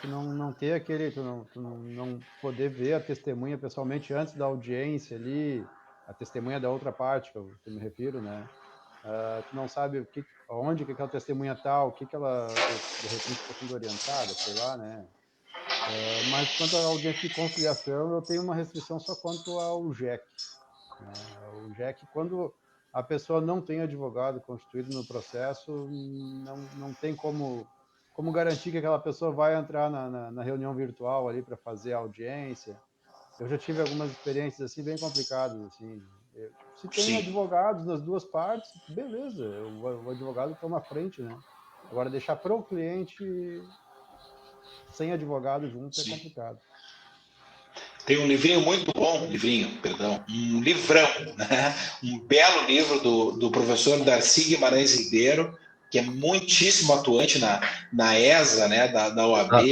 tu não ter aquele, tu não poder ver a testemunha pessoalmente antes da audiência ali, a testemunha da outra parte, que eu me refiro, né? Tu não sabe onde que aquela testemunha está, o que ela, de repente, está sendo orientada, sei lá, né? Mas quanto à audiência de conciliação, eu tenho uma restrição só quanto ao JEC. Né? O JEC, quando a pessoa não tem advogado constituído no processo, não tem como garantir que aquela pessoa vai entrar na reunião virtual ali para fazer a audiência. Eu já tive algumas experiências assim bem complicadas, assim. Se tem Sim. advogados nas duas partes, beleza, o advogado toma a frente, né? Agora, deixar para o cliente sem advogado junto é complicado. Tem um livrinho muito bom, um livrão, né? Um belo livro do professor Darcy Guimarães Ribeiro, que é muitíssimo atuante na ESA, né, da OAB.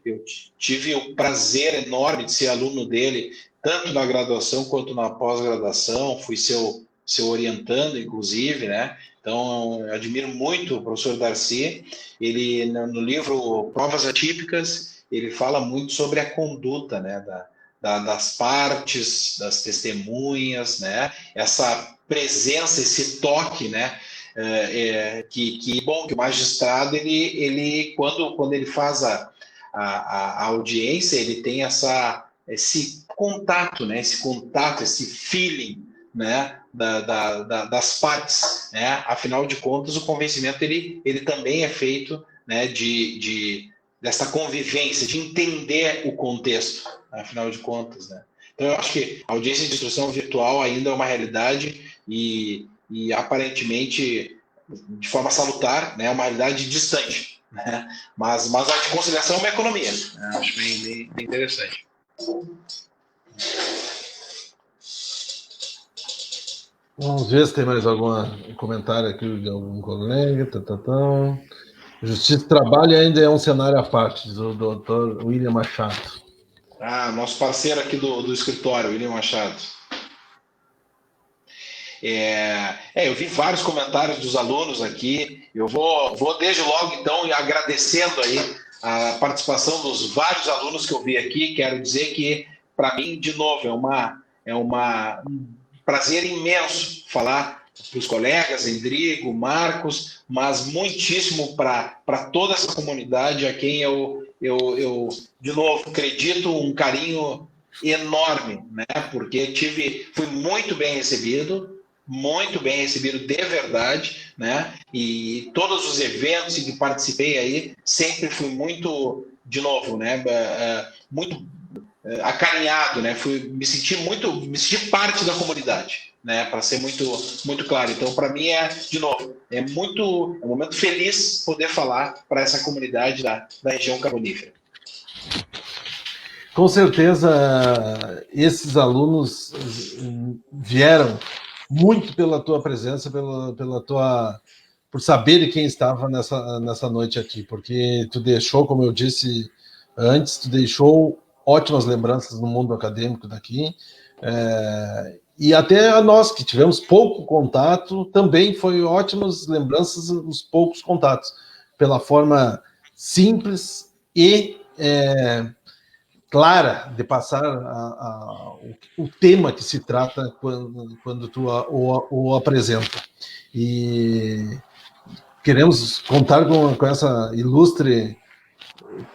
Eu tive o prazer enorme de ser aluno dele, tanto na graduação quanto na pós-graduação, fui seu orientando, inclusive, né? Então, eu admiro muito o professor Darcy. Ele, no livro Provas Atípicas, ele fala muito sobre a conduta, né, das partes, das testemunhas, né? Essa presença, esse toque, né? Que o magistrado, ele quando ele faz a audiência, ele tem esse contato, né? Esse feeling, né? Das partes, né? Afinal de contas, o convencimento ele também é feito, né? Dessa convivência, de entender o contexto, afinal de contas, né? Então, eu acho que a audiência de instrução virtual ainda é uma realidade e aparentemente, de forma salutar, né, é uma realidade distante, né? Mas a de conciliação é uma economia, né? Acho bem interessante. Vamos ver se tem mais algum comentário aqui de algum colega. Justiça do Trabalho ainda é um cenário à parte, diz o doutor William Machado. Nosso parceiro aqui do escritório, William Machado. Eu vi vários comentários dos alunos aqui. Eu vou desde logo, então, agradecendo aí a participação dos vários alunos que eu vi aqui. Quero dizer que, para mim, de novo, é um prazer imenso falar para os colegas, Endrigo, Marcos, mas muitíssimo para toda essa comunidade a quem eu, de novo, acredito um carinho enorme, né? Porque fui muito bem recebido de verdade, né? E todos os eventos em que participei aí, sempre fui muito, de novo, né? Muito acarinhado, né? Me senti parte da comunidade, né? Para ser muito claro. Então, para mim de novo, é um momento feliz poder falar para essa comunidade da região carbonífera. Com certeza, esses alunos vieram muito pela tua presença, por saber quem estava nessa noite aqui, porque tu deixou, como eu disse antes, tu deixou ótimas lembranças no mundo acadêmico daqui, e até a nós, que tivemos pouco contato, também foi ótimas lembranças os poucos contatos, pela forma simples e clara de passar o tema que se trata quando tu o apresenta. E queremos contar com essa ilustre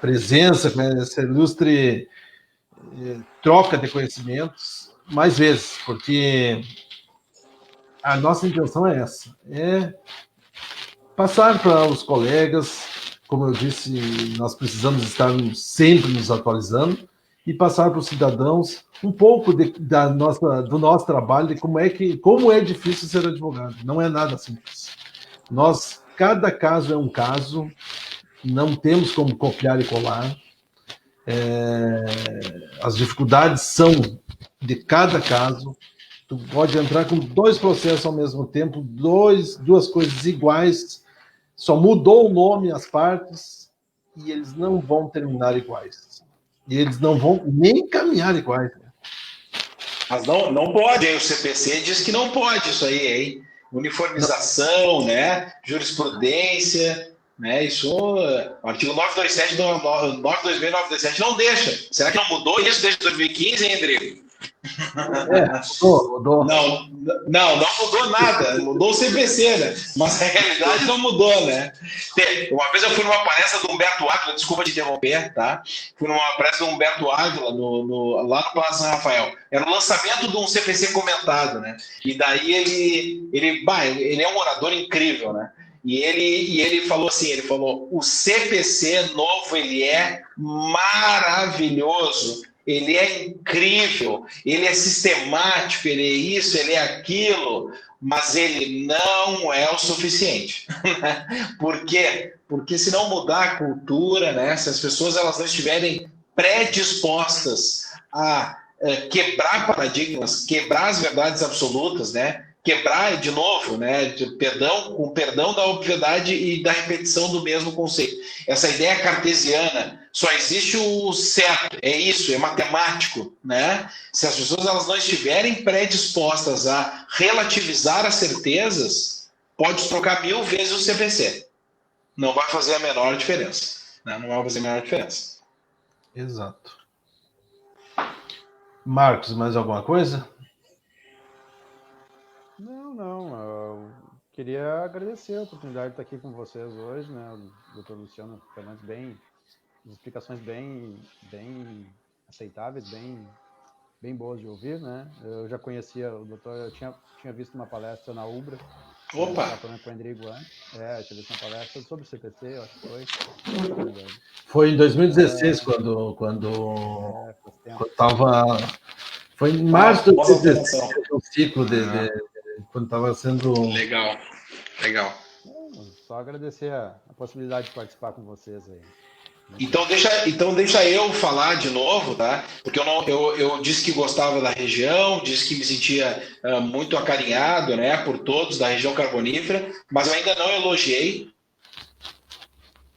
presença, com essa ilustre troca de conhecimentos mais vezes, porque a nossa intenção é essa, passar para os colegas. Como eu disse, nós precisamos estar sempre nos atualizando e passar para os cidadãos um pouco do nosso trabalho, de como é difícil ser advogado. Não é nada simples. Cada caso é um caso, não temos como copiar e colar. As dificuldades são de cada caso. Tu pode entrar com 2 processos ao mesmo tempo, duas coisas iguais. Só mudou o nome, as partes, e eles não vão terminar iguais. E eles não vão nem caminhar iguais. Né? Mas não pode, hein? O CPC diz que não pode isso aí, hein? Uniformização, né? Jurisprudência. né? Isso, o artigo 927 do 926 não deixa. Será que não mudou isso desde 2015, hein, Rodrigo? Mudou. Não mudou nada, mudou o CPC, né? Mas a realidade não mudou, né? Uma vez eu fui numa palestra do Humberto Ávila, desculpa te interromper, tá? Fui numa palestra do Humberto Ávila, lá no Palácio São Rafael. Era o lançamento de um CPC comentado, né? E daí ele é um orador incrível, né? E ele falou assim, o CPC novo, ele é maravilhoso, ele é incrível, ele é sistemático, ele é isso, ele é aquilo, mas ele não é o suficiente. Por quê? Porque se não mudar a cultura, né, se as pessoas elas não estiverem predispostas a quebrar paradigmas, quebrar as verdades absolutas, né, quebrar de novo, né, com perdão da obviedade e da repetição do mesmo conceito. Essa ideia cartesiana, só existe o certo, é isso, é matemático, né? Se as pessoas elas não estiverem predispostas a relativizar as certezas, pode trocar 1000 vezes o CPC. Não vai fazer a menor diferença. Né? Não vai fazer a menor diferença. Exato. Marcos, mais alguma coisa? Não. Eu queria agradecer a oportunidade de estar aqui com vocês hoje, né? O Dr. Luciano Fernandes, explicações bem aceitáveis, bem boas de ouvir, né? Eu já conhecia o doutor, eu tinha visto uma palestra na UBRA. Opa! Com o Endrigo antes. Eu tinha visto uma palestra sobre o CPC, eu acho que foi. Foi em 2016, quando estava... Foi em março de 2016, o ciclo quando estava sendo... Legal. Só agradecer a possibilidade de participar com vocês aí. Então deixa eu falar de novo, tá? Porque eu disse que gostava da região, disse que me sentia muito acarinhado, né, por todos da região carbonífera, mas eu ainda não elogiei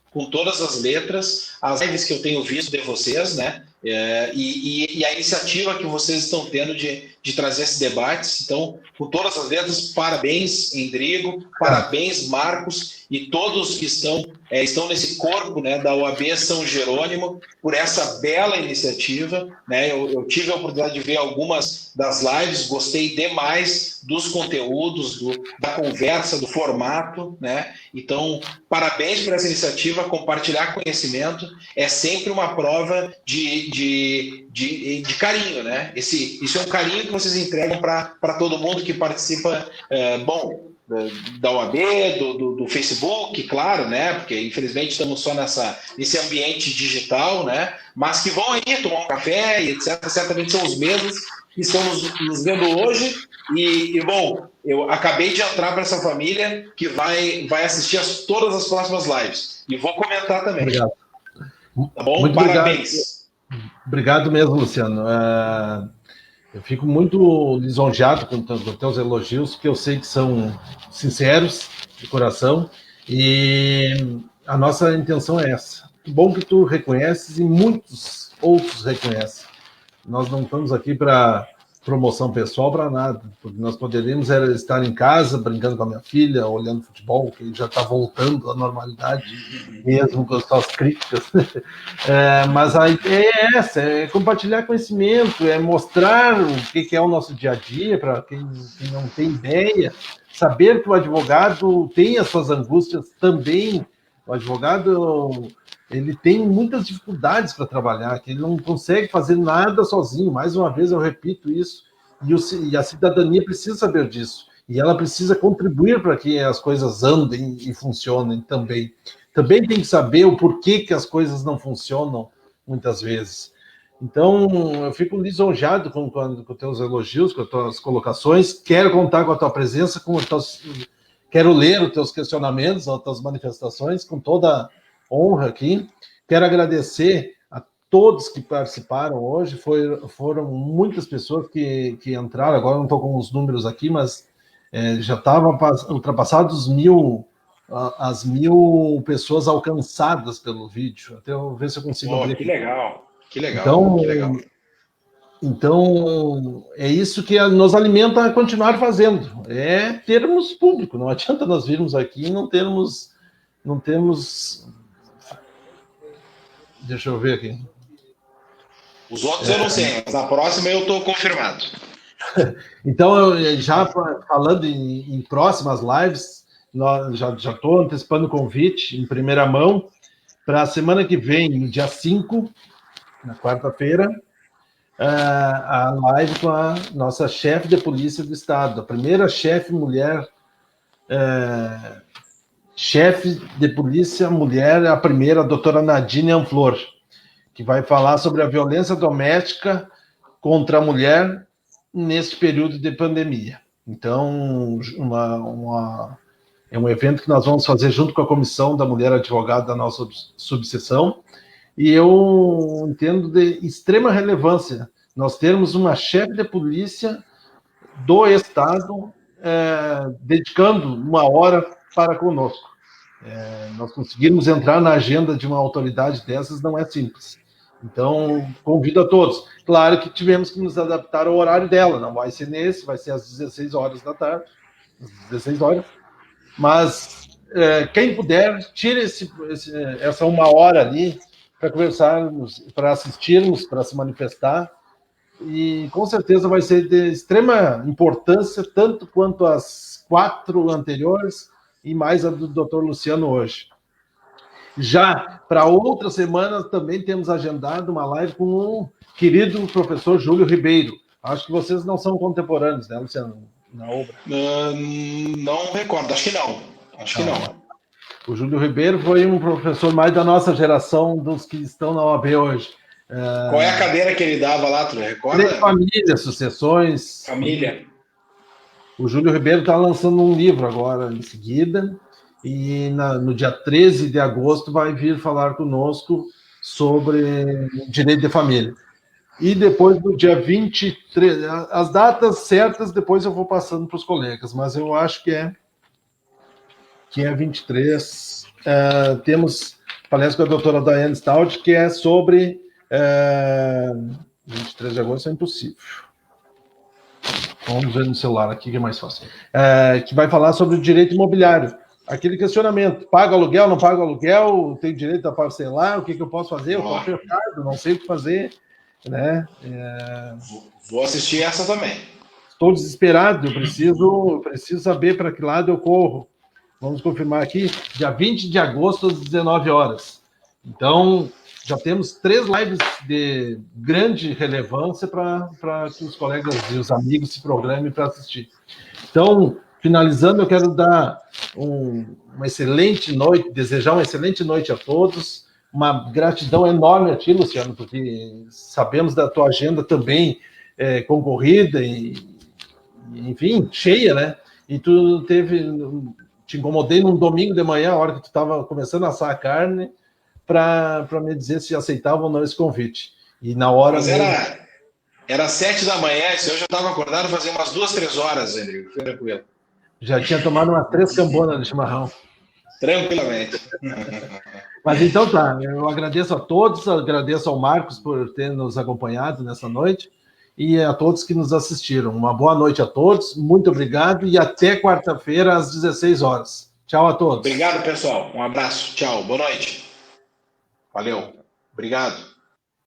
com todas as letras as lives que eu tenho visto de vocês, né? E a iniciativa que vocês estão tendo de trazer esses debates. Então, com todas as letras, parabéns, Endrigo, parabéns, Marcos, e todos que estão nesse corpo, né, da OAB São Jerônimo, por essa bela iniciativa. Né? Eu tive a oportunidade de ver algumas das lives, gostei demais dos conteúdos, da conversa, do formato. Né? Então, parabéns por essa iniciativa. Compartilhar conhecimento é sempre uma prova de carinho, né? Isso é um carinho que vocês entregam para todo mundo que participa, da OAB, do Facebook, claro, né? Porque infelizmente estamos só nesse ambiente digital, né? Mas que vão aí tomar um café e etc. Certamente são os mesmos que estão nos vendo hoje. Bom, eu acabei de entrar para essa família que vai assistir todas as próximas lives. E vou comentar também. Obrigado. Tá bom? Muito Parabéns. Obrigado mesmo, Luciano. Eu fico muito lisonjeado com teus elogios, porque eu sei que são sinceros, de coração, e a nossa intenção é essa. Que bom que tu reconheces e muitos outros reconhecem. Nós não estamos aqui para promoção pessoal, para nada, porque nós poderíamos estar em casa, brincando com a minha filha, olhando futebol, que já está voltando à normalidade, mesmo com as suas críticas. Mas a ideia é essa, é compartilhar conhecimento, é mostrar o que é o nosso dia a dia, para quem não tem ideia, saber que o advogado tem as suas angústias também. O advogado, ele tem muitas dificuldades para trabalhar, que ele não consegue fazer nada sozinho. Mais uma vez, eu repito isso, e a cidadania precisa saber disso, e ela precisa contribuir para que as coisas andem e funcionem também. Também tem que saber o porquê que as coisas não funcionam, muitas vezes. Então, eu fico lisonjeado com teus elogios, com as tuas colocações, quero contar com a tua presença, quero ler os teus questionamentos, as tuas manifestações, com toda honra aqui. Quero agradecer a todos que participaram hoje. Foram muitas pessoas que entraram. Agora não estou com os números aqui, mas já estava ultrapassado as 1000 pessoas alcançadas pelo vídeo. Até eu ver se eu consigo abrir. Que legal. Então, que legal. Então, é isso que nos alimenta a continuar fazendo. É termos público. Não adianta nós virmos aqui e não termos Não temos... Deixa eu ver aqui. Os outros eu não sei, mas na próxima eu estou confirmado. Então, já falando em próximas lives, já estou antecipando o convite em primeira mão para a semana que vem, no dia 5, na quarta-feira, a live com a nossa chefe de polícia do estado, a primeira chefe mulher, chefe de polícia mulher, a primeira, a doutora Nadine Anflor, que vai falar sobre a violência doméstica contra a mulher nesse período de pandemia. Então, é um evento que nós vamos fazer junto com a Comissão da Mulher Advogada da nossa subseção, e eu entendo de extrema relevância nós termos uma chefe de polícia do Estado dedicando uma hora para conosco. Nós conseguirmos entrar na agenda de uma autoridade dessas não é simples. Então, convido a todos. Claro que tivemos que nos adaptar ao horário dela, não vai ser nesse, vai ser às 16 horas da tarde, às 16 horas, mas quem puder, tire essa uma hora ali para conversarmos, para assistirmos, para se manifestar, e com certeza vai ser de extrema importância, tanto quanto as 4 anteriores e mais a do Dr. Luciano hoje. Já para outra semana também temos agendado uma live com o querido professor Júlio Ribeiro. Acho que vocês não são contemporâneos, né, Luciano, na obra? Não recordo, acho que não. Acho que não. O Júlio Ribeiro foi um professor mais da nossa geração, dos que estão na OAB hoje. Qual é a cadeira que ele dava lá, tu recorda? Família, sucessões. Família. O Júlio Ribeiro está lançando um livro agora, em seguida, e no dia 13 de agosto vai vir falar conosco sobre direito de família. E depois, no dia 23, as datas certas, depois eu vou passando para os colegas, mas eu acho que é 23. Temos palestra com a doutora Diane Stout, que é sobre 23 de agosto é impossível. Vamos ver no celular aqui, que é mais fácil. Que vai falar sobre o direito imobiliário. Aquele questionamento, paga aluguel, não paga aluguel, tem direito a parcelar, o que eu posso fazer? Eu estou fechado, não sei o que fazer. Né? Vou assistir essa também. Estou desesperado, eu preciso saber para que lado eu corro. Vamos confirmar aqui, dia 20 de agosto, às 19 horas. Então, já temos 3 lives de grande relevância para que os colegas e os amigos se programem para assistir. Então, finalizando, eu quero dar uma excelente noite, desejar uma excelente noite a todos, uma gratidão enorme a ti, Luciano, porque sabemos da tua agenda também concorrida e, enfim, cheia, né? E tu te incomodei num domingo de manhã, a hora que tu estava começando a assar a carne, para me dizer se aceitavam ou não esse convite. E na hora... Mas era 7 da manhã, eu já estava acordado fazia umas 2, 3 horas, Rodrigo. Foi tranquilo. Já tinha tomado umas 3 cambonas de chimarrão. Tranquilamente. Mas então tá, eu agradeço a todos, agradeço ao Marcos por ter nos acompanhado nessa noite e a todos que nos assistiram. Uma boa noite a todos, muito obrigado e até quarta-feira às 16 horas. Tchau a todos. Obrigado, pessoal. Um abraço. Tchau. Boa noite. Valeu. Obrigado.